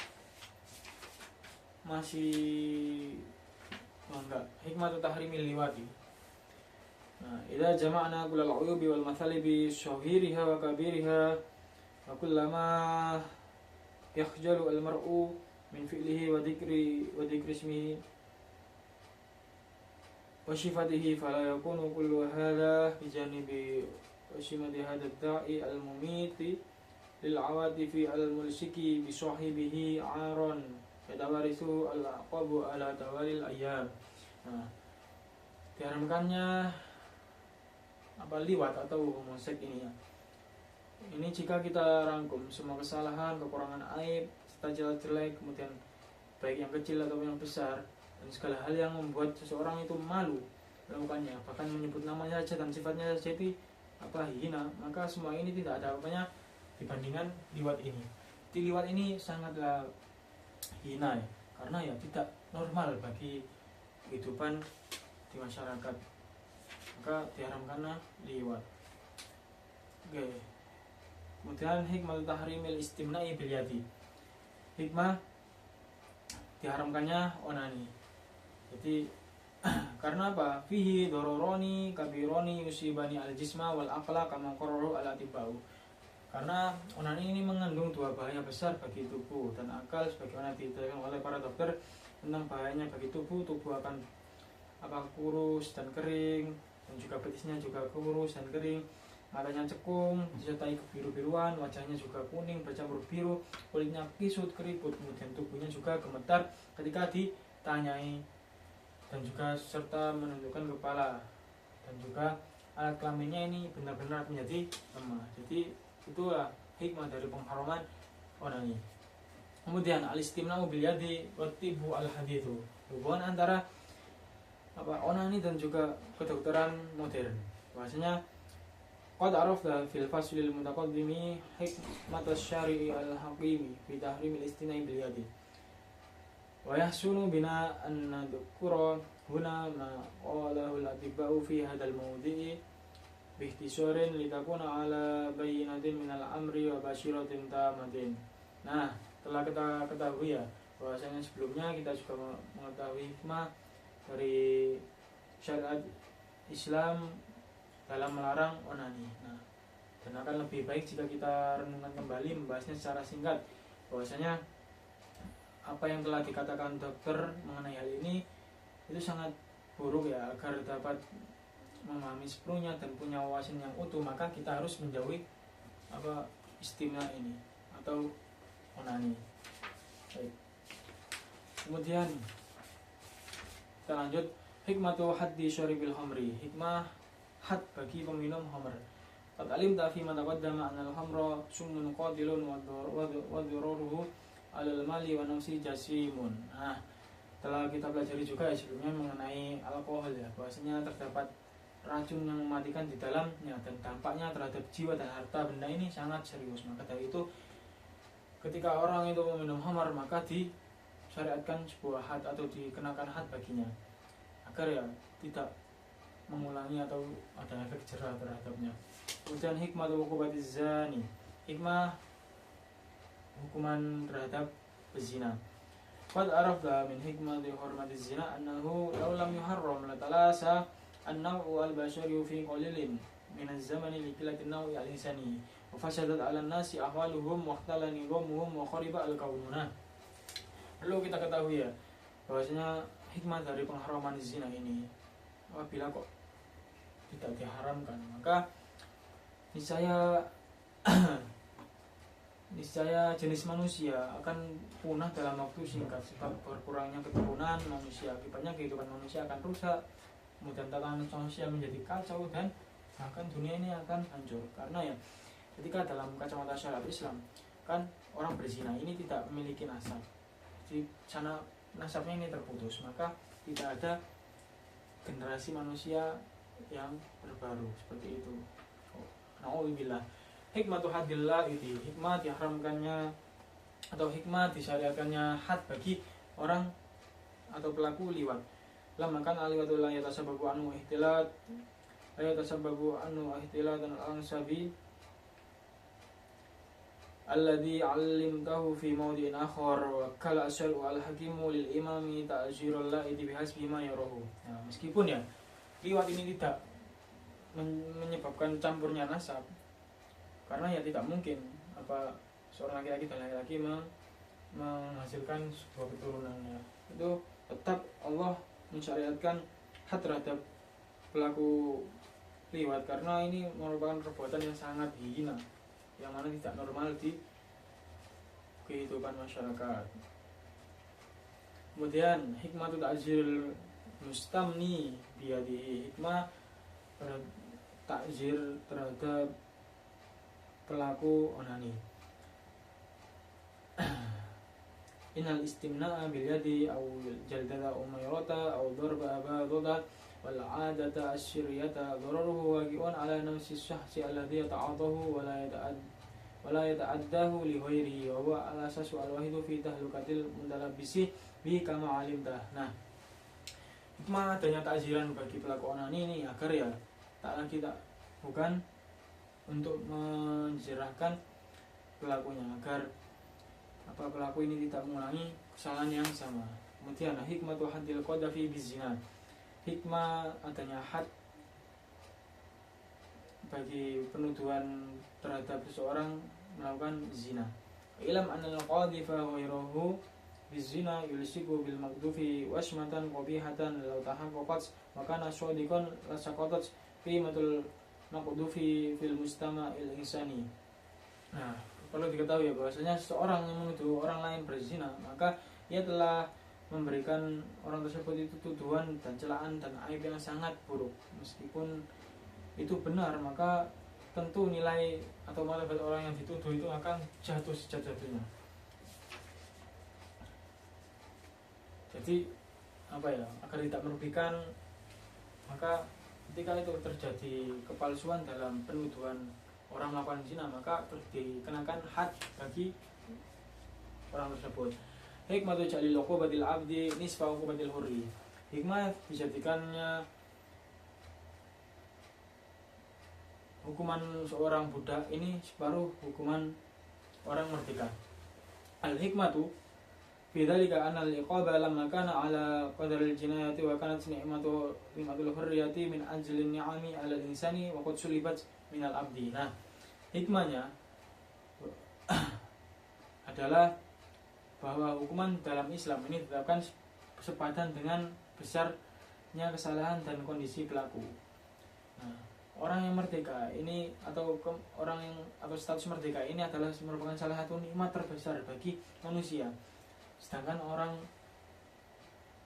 masih hikmah tahrimil liwati. Nah, idza jama'na kullal uyubi wal mathalibi syahiriha wa kabiriha wa kullama yakhjalu al mar'u min fi'lihi wa dhikri ismihi wa sifatihi fala yakunu kullu hadha bi janibi wasimati hadha ad-da'i al mumiti lil awatifi al mulsiki bi sahibihi aron yatawarisu al aqabu ala tawalil ayyam. Nah, diharamkannya liwat atau homoseks ini ya. Ini jika kita rangkum semua kesalahan, kekurangan aib, serta celah jelek, kemudian baik yang kecil atau yang besar, dan segala hal yang membuat seseorang itu malu melakukannya, bahkan menyebut namanya saja dan sifatnya saja itu hina, maka semua ini tidak ada apa-apanya dibandingkan liwat ini. Di liwat ini sangatlah hina ya, karena ya tidak normal bagi kehidupan di masyarakat, maka diharamkanlah liwat. Oke. Kemudian hikmah tahrimil istimna'i bil yadi. Hikmah diharamkannya onani. Jadi karena apa? Fihi dororoni kabironi yusibani al jisma wal aqla kama qarraru al atibau. Karena onani ini mengandung dua bahaya besar bagi tubuh dan akal, sebagaimana diterangkan oleh para dokter tentang bahayanya bagi tubuh. Tubuh akan kurus dan kering, dan juga betisnya juga kurus dan kering, matanya cekung, disertai kebiru-biruan, wajahnya juga kuning bercampur biru, kulitnya kisut keriput, kemudian tubuhnya juga gemetar ketika ditanyai, dan juga serta menundukkan kepala, dan juga alat kelaminnya ini benar-benar menjadi lemah. Jadi itulah hikmah dari pengharaman onani. Kemudian al-istimna'u bil yadi wa tibu al-hadithu, hubungan antara onani dan juga kedokteran modern. Bahasanya qad arafna fil faslil mutaqaddimi hikmat asy-syari'i al-haqimi fi tahrimil istina'i bil yadi. Wa yahsunu bina an nadhkura huna ma qalahu al-atiba'u fi hadzal mawdi'i bi ikhtisarin litakuna ala bayyinatin min al-amri wa basyiratin tamatin. Nah, telah kita ketahui ya bahwasanya sebelumnya kita juga mengetahui hikmah dari syariat Islam dalam melarang onani. Nah, dan akan lebih baik jika kita renungkan kembali membahasnya secara singkat, bahwasanya apa yang telah dikatakan dokter mengenai hal ini itu sangat buruk ya. Agar dapat memahami sepenuhnya dan punya wawasan yang utuh, maka kita harus menjauhi istimna ini atau onani. Baik. Kemudian kita lanjut, hikmatu haddi syaribil khamri. Hikmah had bagi peminum khamr. Qad alimta fi ma taqaddama anna al-khamra summun qatilun wa dhurruhu 'alal mali wa nafsi jasimun. Nah, telah kita pelajari juga ya sebelumnya mengenai alkohol ya, bahwasanya terdapat racun yang mematikan di dalamnya dan dampaknya terhadap jiwa dan harta benda ini sangat serius. Maka dari itu ketika orang itu meminum khamar, maka disyariatkan sebuah had atau dikenakan had baginya, agar ya tidak mengulangi atau ada efek jerah terhadapnya. Kemudian hikmah uqubatiz zani. Hikmah hukuman terhadap pezina. Qad arafna min hikmati hurmatiz zina annahu law lam yuharram la talasa an-naw'u al-bashari fi qalilin min az-zamani li qillati an-naw'i al-insani wa fasadat 'ala an-nasi ahwaluhum wa ikhtala nizamuhum wa khariba al-kaununa. Perlu kita ketahui ya bahwasanya hikmah dari pengharaman zina ini, apabila kok tidak diharamkan, maka niscaya jenis manusia akan punah dalam waktu singkat sebab berkurangnya keturunan manusia. Akibatnya kehidupan manusia akan rusak, kemudian tatanan sosial menjadi kacau, dan bahkan dunia ini akan hancur. Karena ya ketika dalam kacamata syariat Islam kan orang berzina ini tidak memiliki nasab, jadi sana nasabnya ini terputus, maka tidak ada generasi manusia yang berbaru seperti itu. Nauzubillah. Hikmatu hadillah itu hikmah diharamkannya atau hikmah disyariatkannya had bagi orang atau pelaku liwat. Lam makan aliwatul la yatasababu anhu ihtilat ayat tasabbabu annu ihtilatan al-ansabi alladhi 'allimtahu fi mawdi'in akhar wa kala asyal al-hakimu lil imami ta'zirul la'idi bihasbi ma yarahu. Nah, meskipun ya liwat ini tidak menyebabkan campurnya nasab, karena ya tidak mungkin seorang laki-laki dan laki-laki menghasilkan sebuah keturunannya. Itu tetap Allah mensyariatkan had terhadap pelaku liwat, karena ini merupakan perbuatan yang sangat hina, yang mana tidak normal di kehidupan masyarakat. Kemudian hikmatu ta'zir mustamni biyadihi, hikmah takzir terhadap pelaku onani. Innal istimna'a bil yadi aw jaldata umayrata aw darba abadada wal 'adata asyiriyata dararuhu waqi'un 'ala nafsi syahsi alladhi yata'atahu wa la yata'addahu li ghairihi wa huwa ala asasu al-wahidu fi tahlukatil mundalabbisi bi kama 'alimta. Nah, hikmah adanya takziran bagi pelaku onani ini agar ya bukan untuk menjerahkan pelakunya, agar pelaku ini tidak mengulangi kesalahan yang sama. Kemudian hikmatu haddil qadhafi bizina, hikmah adanya had bagi penuduhan terhadap seseorang melakukan zina. Ilam anal qadhifa ghairuhu bizina yulsiku bil maqdufi wasmatan qabihatan law tahaqqaqat wa kana shadiqan lasaqatat qimatul maqdufi fil mustama'il insani. Nah, perlu diketahui ya bahwasanya seseorang yang menuduh orang lain berzina, maka ia telah memberikan orang tersebut itu tuduhan dan celaan dan aib yang sangat buruk. Meskipun itu benar, maka tentu nilai atau martabat orang yang dituduh itu akan jatuh sejatuh-jatuhnya. Jadi agar tidak merugikan, maka ketika itu terjadi kepalsuan dalam penuduhan orang melakukan zina, maka dikenakan had bagi orang tersebut. Hikmatu ja'lil 'uqubatil 'abdi nisfa 'uqubatil hurri, hikmah dijadikannya hukuman seorang budak ini separuh hukuman orang merdeka. Al-hikmatu bidzalika anna al-iqaba lamma kana 'ala qadaril jinayati wa kanat ni'matul hurriyati min ajlin ni'ami 'ala al-insani wa qad sulibat minal abdi. Nah, hikmahnya adalah bahwa hukuman dalam Islam ini ditetapkan sepadan dengan besarnya kesalahan dan kondisi pelaku. Nah, orang yang merdeka ini atau status merdeka ini adalah merupakan salah satu nikmat terbesar bagi manusia. Sedangkan orang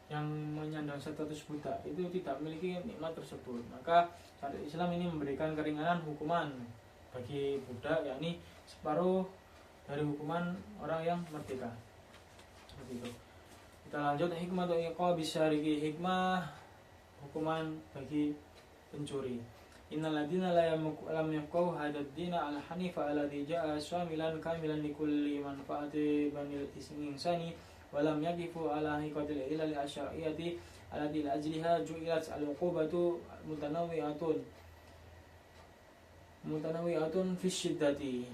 yang menyandang status budak itu tidak memiliki nikmat tersebut. Maka syariat Islam ini memberikan keringanan hukuman bagi budak, yakni separuh dari hukuman orang yang merdeka. Seperti itu. Kita lanjut, hikmah iqabis syariki, hikmah hukuman bagi pencuri. Innal ladina lam yafqahu hadad dina al hanifa alladhi ja'a syamilan kamilan likulli manfaati banil insani wa lam yaqifu ala haqiqatil ilal asyariyati allati la ajliha ju'ilat al-uqubatu mutanawwi'atun fi syiddati.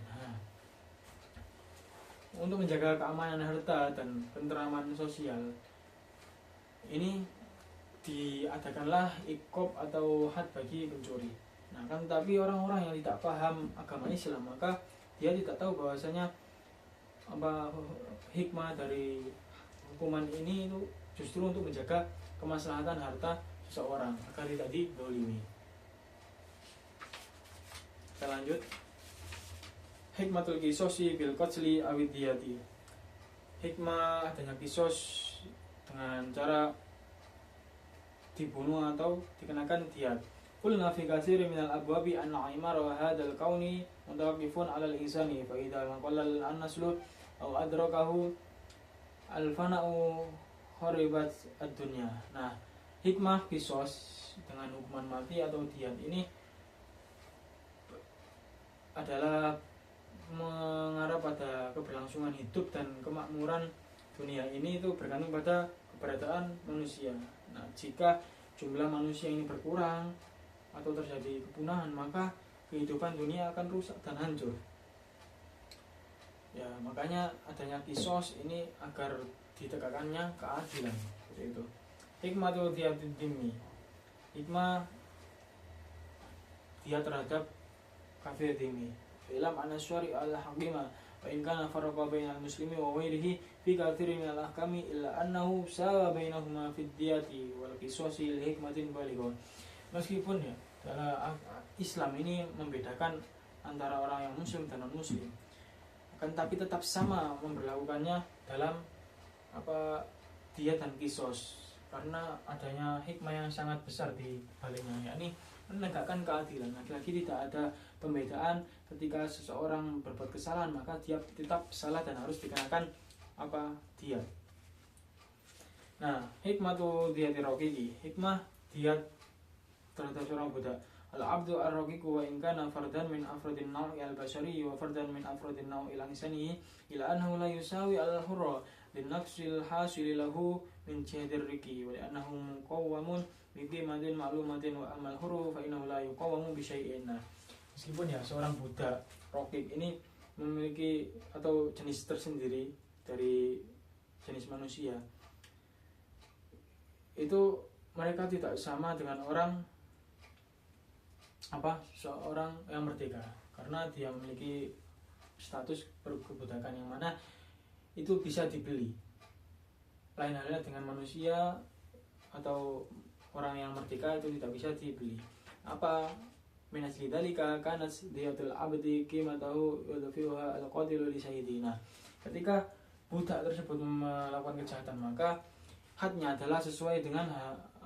Untuk menjaga keamanan harta dan ketenteraman sosial, ini diadakanlah iqab atau had bagi pencuri. Nah, kan tapi orang-orang yang tidak paham agama Islam, maka dia tidak tahu bahwasanya hikmah dari hukuman ini itu justru untuk menjaga kemaslahatan harta seseorang agar tidak dizalimi. Kita lanjut. Hikmatul qisosi bil qatli awid diyati, hikmah adanya qisos dengan cara dibunuh atau dikenakan diyat. Qulna fi katsirin minal abwabi anna imara wa hadzal kauni mutawaqqifun 'alal insani fa idza qallal an-naslu aw adrakahu al-fana'u kharibat ad-dunya. Nah, hikmah qisos dengan hukuman mati atau diyat ini adalah mengarah pada keberlangsungan hidup dan kemakmuran dunia ini itu bergantung pada keberadaan manusia. Nah, jika jumlah manusia ini berkurang, atau terjadi kepunahan, maka kehidupan dunia akan rusak dan hancur. Ya, makanya adanya kisos ini agar ditegakkannya keadilan, seperti itu. Hikmatul diyatid dhimmi, hikmah dia terhadap kafir dhimmi. Ilam anna syari' al-hakimah wa in kana farraqa bainal muslimi wa ghairihi fi kathirin min al-ahkami illa annahu sawa bainahuma fid diyati wal qisasi li hikmatin balighah. Meskipun ya dalam Islam ini membedakan antara orang yang muslim dan non muslim, akan tapi tetap sama memberlakukannya dalam diyat dan kisos, karena adanya hikmah yang sangat besar di baliknya, yakni menegakkan keadilan. Lagi-lagi tidak ada pembedaan ketika seseorang berbuat kesalahan maka dia tetap salah dan harus dikenakan diyat. Nah, hikmatu diyati raqiqi, hikmah diyat terhadap seorang budak. Al-abdu ar-raqiqu wa in kana fardan min afradin naw'i al-bashari wa fardan min afradin naw'i al-insani ila annahu la yusawi al-hurra lin-naqsil hasili lahu min jihadir riqi wa annahu muqawwamun bi qimatin ma'lumatin wa amal hurru fa innahu la yuqawwamu bi syai'in. Meskipun ya seorang budak raqiq ini memiliki atau jenis tersendiri dari jenis manusia, itu mereka tidak sama dengan seorang yang merdeka, karena dia memiliki status perbudakan yang mana itu bisa dibeli. Lain halnya dengan manusia atau orang yang merdeka itu tidak bisa dibeli. Min asli dzalika kanat diyatul abdi qimatahu yudfi'uha al-qatilu li sayyidina. Ketika budak tersebut melakukan kejahatan, maka haknya adalah sesuai dengan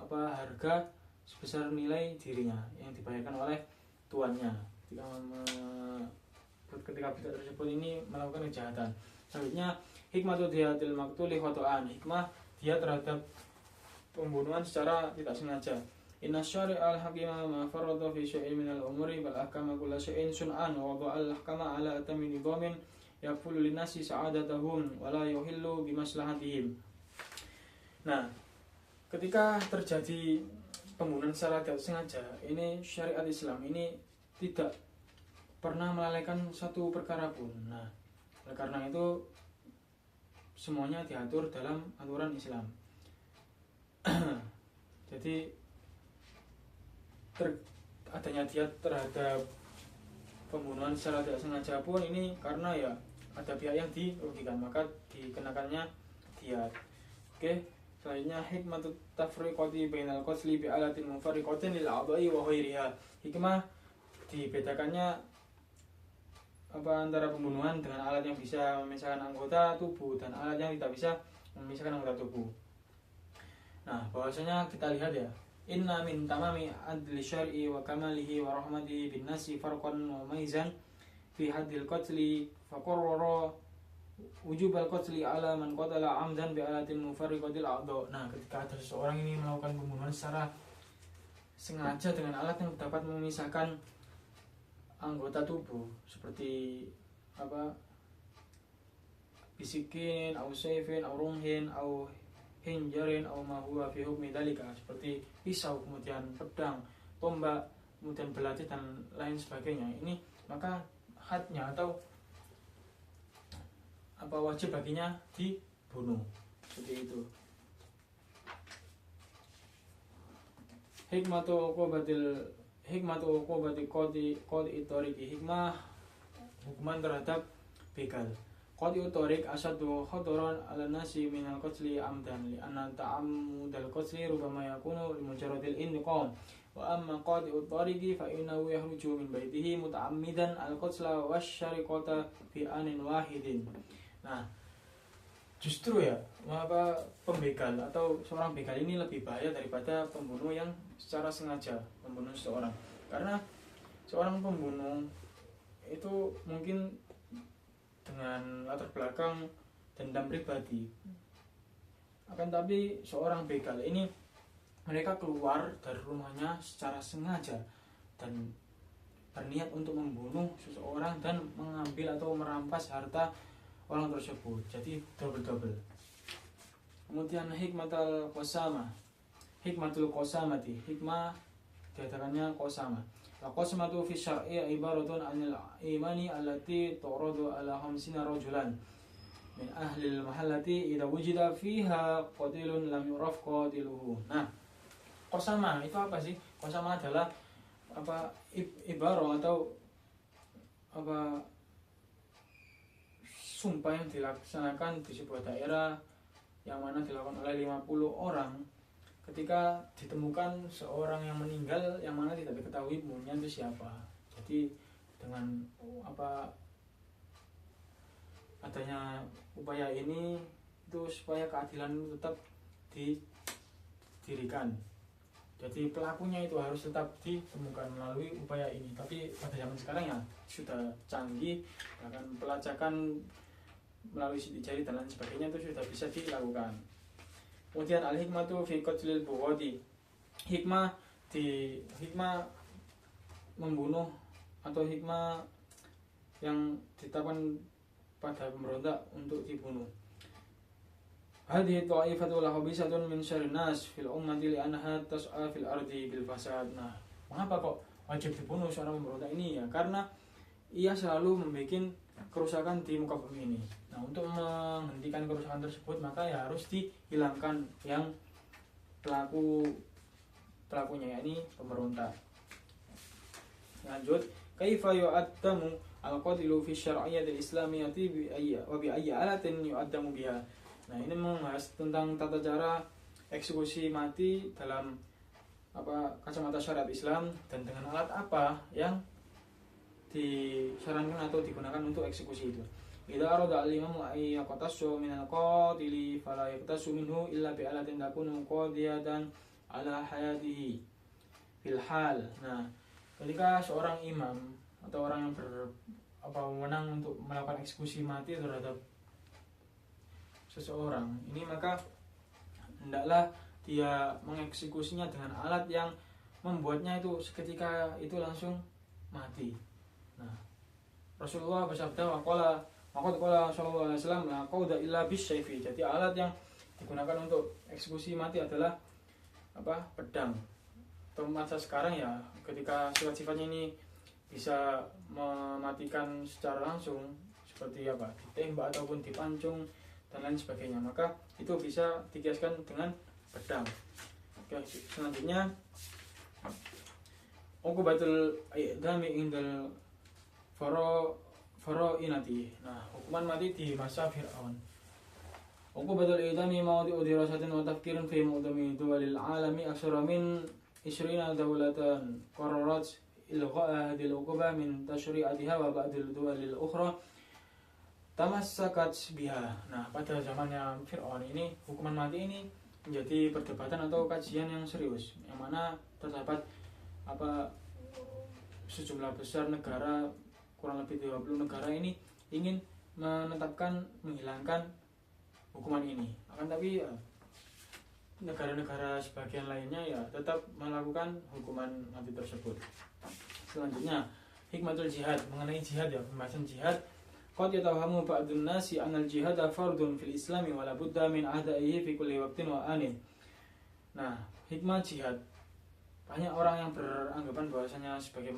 harga sebesar nilai dirinya yang dibayarkan oleh tuannya ketika budak tersebut ini melakukan kejahatan. Selanjutnya, hikmatu diyatil maqtuli khoto'an, hikmah dia terhadap pembunuhan secara tidak sengaja. Inna syari'al hakima ma farada fi syai'in minal umuri bal ahkama kulla syai'in sun'an wa wada'al ahkama ala atami nidhamin yakfulu linnasi sa'adatahum wa la yuhillu bimaslahatihim. Nah, ketika terjadi pembunuhan secara tidak sengaja, ini syariat Islam ini tidak pernah melalaikan satu perkara pun. Nah, oleh karena itu semuanya diatur dalam aturan Islam. Jadi adanya diyat terhadap pembunuhan secara tidak sengaja pun ini karena ya ada pihak yang dirugikan, maka dikenakannya diyat. Oke, selanjutnya hikmatut tafriqati bainal qatli bi alatin mufarriqatin lil a'dha'i wa ghairiha. Hikmah dibedakannya antara pembunuhan dengan alat yang bisa memisahkan anggota tubuh dan alat yang tidak bisa memisahkan anggota tubuh. Nah, bahwasanya kita lihat ya, inna min tamami adli syar'i wa kamalihi wa rahmatihi bin nasi farqan wa maizan fi haddil qatli faqarrara wujubal qatli ala man qatala amdan bi alatin mufarriqatil a'dha. Nah, ketika ada seseorang ini melakukan pembunuhan secara sengaja dengan alat yang dapat memisahkan anggota tubuh seperti bisikin, au sayfin, au rumhin, au hinjarin, au ma huwa fi hukmi dzalika, seperti pisau, kemudian pedang, tombak, kemudian belati dan lain sebagainya. Ini maka hadnya atau wajib baginya dibunuh, seperti itu. Hikmatu uqubati qadi tariqi, hikmah hukuman terhadap begal. Qadi tariq asadu khadaran ala nasi minal qatli amdan li anna ta'ammudal qatli rubama yakunu li mujarradil intiqam wa amma qadi tariqi fa innahu yahruju min baitihi muta'ammidan al qatla wasyariqata fi anin wahidin. Nah, justru ya pembegal atau seorang begal ini lebih bahaya daripada pembunuh yang secara sengaja membunuh seseorang, karena seorang pembunuh itu mungkin dengan latar belakang dendam pribadi, akan tapi seorang begal ini mereka keluar dari rumahnya secara sengaja dan berniat untuk membunuh seseorang dan mengambil atau merampas harta orang tersebut, jadi double. Kemudian hikmatul qasamati, hikmah diadakannya qasama. Wa qasmatu fi syar'i ibaratun 'anil imani allati turadu ala 50 rajulan min ahli al-mahallati idza wujida fiha qatilun lam yuraf qatiluhu. Nah, qasama itu apa sih? Qasama adalah apa ibarah atau apa sumpah yang dilaksanakan di sebuah daerah yang mana dilakukan oleh 50 orang ketika ditemukan seorang yang meninggal yang mana tidak diketahui umurnya itu siapa. Jadi dengan apa adanya upaya ini itu supaya keadilan tetap didirikan. Jadi pelakunya itu harus tetap ditemukan melalui upaya ini. Tapi pada zaman sekarang ya sudah canggih, bahkan pelacakan melalui sidik jari dan lain sebagainya itu sudah bisa dilakukan. Kemudian al-hikmatu fi qatlil bughati. Hikmah membunuh atau hikmah yang ditetapkan pada pemberontak untuk dibunuh. Hadhihi ta'ifatu la khabisatun min syarrin nas fil ummati li'annaha tas'a fil ardi bil fasad. Nah, mengapa kok wajib dibunuh seorang pemberontak ini? Ya karena ia selalu membuat kerusakan di muka bumi ini. Nah, untuk menghentikan kerusakan tersebut maka ya harus dihilangkan yang pelakunya, yakni pemberontak. Lanjut, kaifa yu'addamu al-qatilu fi syar'iyyatil islamiyyati bi ayyi alatin yu'addamu biha. Nah, ini membahas tentang tata cara eksekusi mati dalam kacamata syariat Islam dan dengan alat apa yang disarankan atau digunakan untuk eksekusi itu. Idza arada al-imamu ay yaqtasu min al-qatili fala yaqtasu minhu illa bi alatin takunu qadiyatan ala hayatihi fil hal. Nah, ketika seorang imam atau orang yang wewenang untuk melakukan eksekusi mati terhadap seseorang ini, maka hendaklah dia mengeksekusinya dengan alat yang membuatnya itu seketika itu langsung mati. Nah, Rasulullah bersabda waqala sallallahu alaihi wasallam la qauda illa bisyaifi. Jadi alat yang digunakan untuk eksekusi mati adalah pedang. Atau masa sekarang ya ketika sifat-sifatnya ini bisa mematikan secara langsung seperti ditembak ataupun dipancung dan lain sebagainya, maka itu bisa dikiaskan dengan pedang. Oke, selanjutnya uqubatul i'dami indal farainati. Nah, hukuman mati di masa Fir'aun. Uqubatul i'dami mawdi'u dirasatin wa tafkirin fi mu'dami duwalil alami aksara min 20 dawlatan qararat ilgha'a hadhihi al-uquba min tashri'atiha wa ba'dil duwalil ukhra tamassakat biha. Nah, pada zamannya Fir'aun ini hukuman mati ini menjadi perdebatan atau kajian yang serius, yang mana terdapat sejumlah besar negara, kurang lebih 20 negara ini ingin menghilangkan hukuman ini. Akan tapi negara-negara sebagian lainnya ya tetap melakukan hukuman mati tersebut. Selanjutnya hikmatul jihad, mengenai jihad ya, pembahasan jihad. Qad yatawahhamu ba'dun nasi anal jihad fardun fil islami wa la budda min adaihi fi kulli waqtin wa anin. Nah, hikmah jihad, banyak orang yang beranggapan bahwasanya sebagai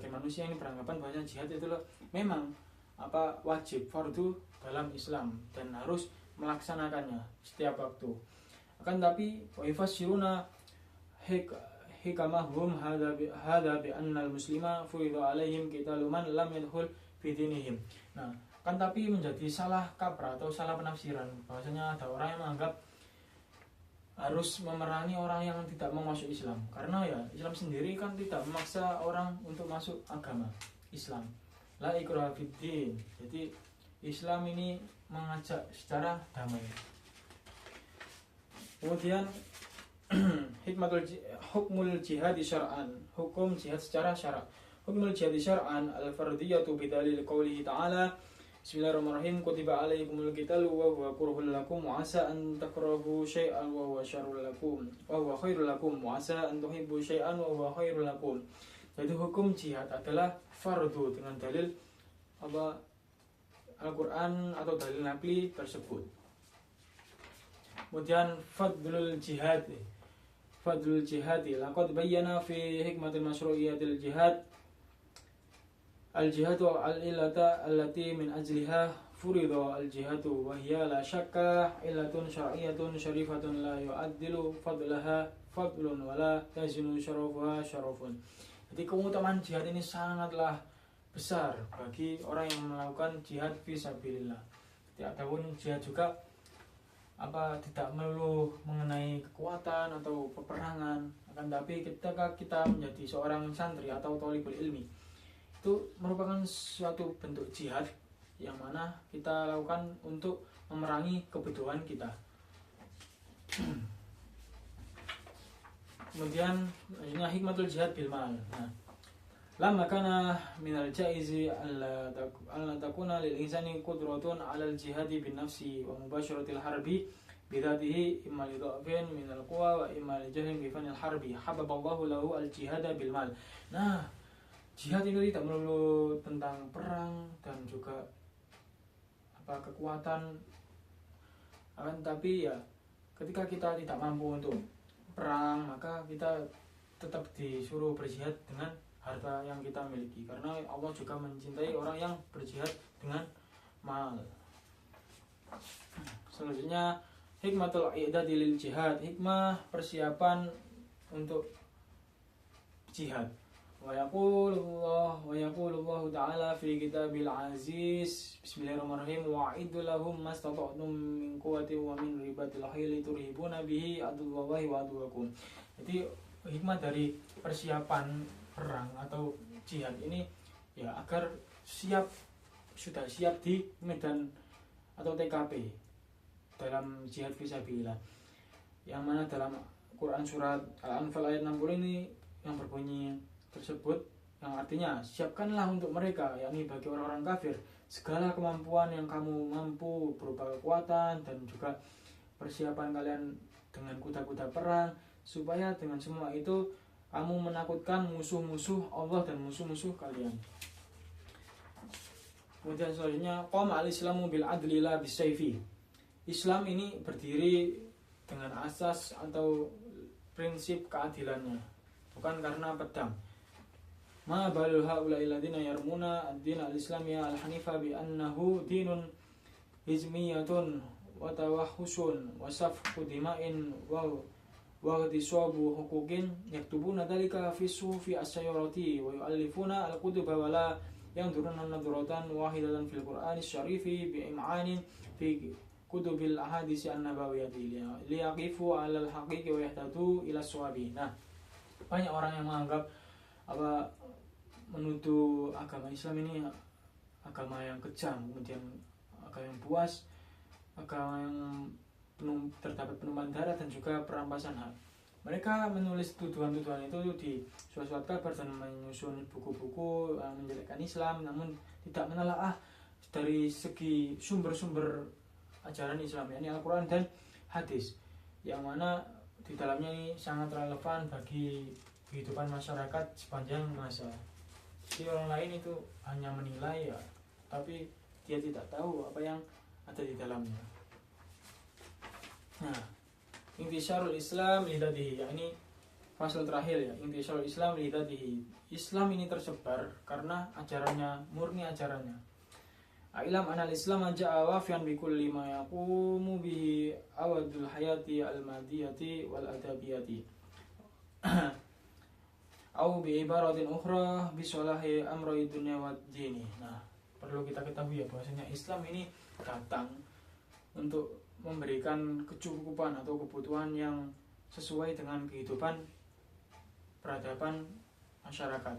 manusia ini beranggapan bahwasanya jihad itu memang wajib, fardu dalam Islam dan harus melaksanakannya setiap waktu. Akan tapi wa yufassiruna hikamahum hadza bi anna al-muslima furida alaihim qitalu man lam yadkhul fi dinihim. Nah, kan tapi menjadi salah kaprah atau salah penafsiran bahwasanya ada orang yang menganggap harus memerangi orang yang tidak mau masuk Islam, karena ya Islam sendiri kan tidak memaksa orang untuk masuk agama Islam. La ikraha fid din. Jadi Islam ini mengajak secara damai. Kemudian hukmul jihad syar'an, hukum jihad secara syara'. Hukmul jihad syar'an al-fardiyatu bidalil qoulihi ta'ala Bismillahirrahmanirrahim. Kutiba alaikumul qitalu wa huwa kurhul lakum wa asa an takrahu syai'an wa huwa syarrul lakum wa huwa khairul lakum wa asa an tuhibbu syai'an wa huwa khairul lakum. Jadi hukum jihad adalah fardu dengan dalil Al-Qur'an atau dalil naqli tersebut. Kemudian fadlul jihad. fadlul jihadi. Laqad bayyana fi hikmatil masyru'iyatil jihad al-jihadu al-illata allati min ajliha furida al-jihadu wa hiya la syakka illatun syar'iyyatun syarifatun la yu'addilu fadlaha fadlun wa la yazinu syarafuha syarafun. Jadi keutamaan jihad ini sangatlah besar bagi orang yang melakukan jihad fisabilillah. Adapun jihad juga tidak melulu mengenai kekuatan atau peperangan, akan tapi ketika kita menjadi seorang santri atau thalibul ilmi, itu merupakan suatu bentuk jihad yang mana kita lakukan untuk memerangi kebutuhan kita. Kemudian selanjutnya hikmatul jihad bil mal. Nah, lamma kana min al-jaizi alla takuna lil insani qudratun 'ala al-jihadi bin nafsi wa mubasharatil harbi bidatihi imma li dha'fin min al-quwa wa imma li jahlin bi fanil harbi hababallahu lahu al-jihada bil mal. Nah, jihad itu tidak melulu tentang perang dan juga kekuatan, akan tapi ya ketika kita tidak mampu untuk perang, maka kita tetap disuruh berjihad dengan harta yang kita miliki, karena Allah juga mencintai orang yang berjihad dengan mal. Selanjutnya hikmatul i'dadi lil jihad, hikmah persiapan untuk jihad. Wa yaqulullah ta'ala fi kitabil aziz, bismillahirrahmanirrahim, wa'iddu lahum mastata'tum min quwwatin wa min ribatil khayli turhibuna bihi aduwwallahi wa aduwwakum. Jadi hikmah dari persiapan perang atau jihad ini ya agar sudah siap di medan atau TKP dalam jihad fisabilillah, yang mana dalam Quran surat Al-Anfal ayat 60 ini yang berbunyi tersebut, yang artinya siapkanlah untuk mereka, yakni bagi orang-orang kafir, segala kemampuan yang kamu mampu berupa kekuatan dan juga persiapan kalian dengan kuda-kuda perang, supaya dengan semua itu kamu menakutkan musuh-musuh Allah dan musuh-musuh kalian. Kemudian selanjutnya qama al-islamu bil adli la bisayfi. Islam ini berdiri dengan asas atau prinsip keadilannya, bukan karena pedang. Ma balul haula'il ladina yarmuna ad-din al-islamiyya al-hanifa bi annahu dinun hizmiyatun wa tawahhusun wa safku dima'in wa ghtisabu huquqin yaktubuna dzalika fi suhufi as-sayyarati wa yu'allifuna al-kutuba wa la yanzuruna nadratan wahidatan fil Qur'ani syarifi bi im'anin fi kutubil ahadits an-nabawiyyati liyaqifu 'alal haqiqi wa yahtadu ila shawabi. Nah, banyak orang yang menganggap menuduh agama Islam ini agama yang kejam, kemudian agama yang buas, agama yang terdapat penumpahan darah dan juga perampasan hak. Mereka menulis tuduhan-tuduhan itu di surat-surat kabar dan menyusun buku-buku menjelekkan Islam, namun tidak menelaah dari segi sumber-sumber ajaran Islam, yakni Al-Quran dan hadis, yang mana di dalamnya ini sangat relevan bagi kehidupan masyarakat sepanjang masa. Jadi orang lain itu hanya menilai ya, tapi dia tidak tahu apa yang ada di dalamnya. Nah, intisyarul Islam lidadihi, yakni fasal terakhir ya, intisyarul Islam lidadihi. Islam ini tersebar karena ajarannya, murni ajarannya. Ilam anal Islam ja'a wafian bi kulli ma yaqumu bihi awadul hayati al-madiyati wal adabiyati. Au bi ibaratin ukhra bi salahi amri dunya wad dini. Nah, perlu kita ketahui ya bahwasanya Islam ini datang untuk memberikan kecukupan atau kebutuhan yang sesuai dengan kehidupan peradaban masyarakat,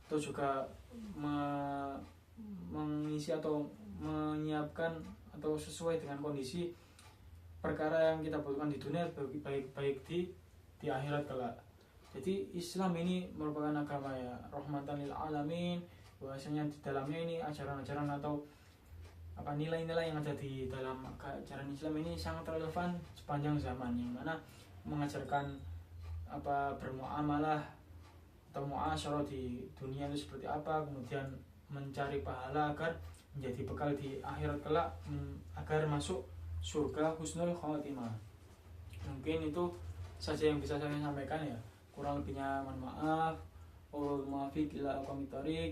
atau juga mengisi atau menyiapkan atau sesuai dengan kondisi perkara yang kita butuhkan di dunia, baik di akhirat kelak. Jadi Islam ini merupakan agama ya rahmatan lil alamin, bahwasanya di dalamnya ini ajaran-ajaran atau nilai-nilai yang ada di dalam ajaran Islam ini sangat relevan sepanjang zaman, yang mana mengajarkan bermuamalah atau muasyarah di dunia itu seperti apa, kemudian mencari pahala agar menjadi bekal di akhirat kelak, agar masuk surga husnul khatimah. Mungkin itu saja yang bisa saya sampaikan ya. Kurang lebihnya mohon maaf. Wallahul muwaffiq ila aqwamit thoriq.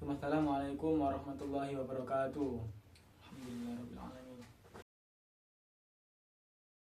Wassalamualaikum warahmatullahi wabarakatuh. Alhamdulillahirabbil alamin.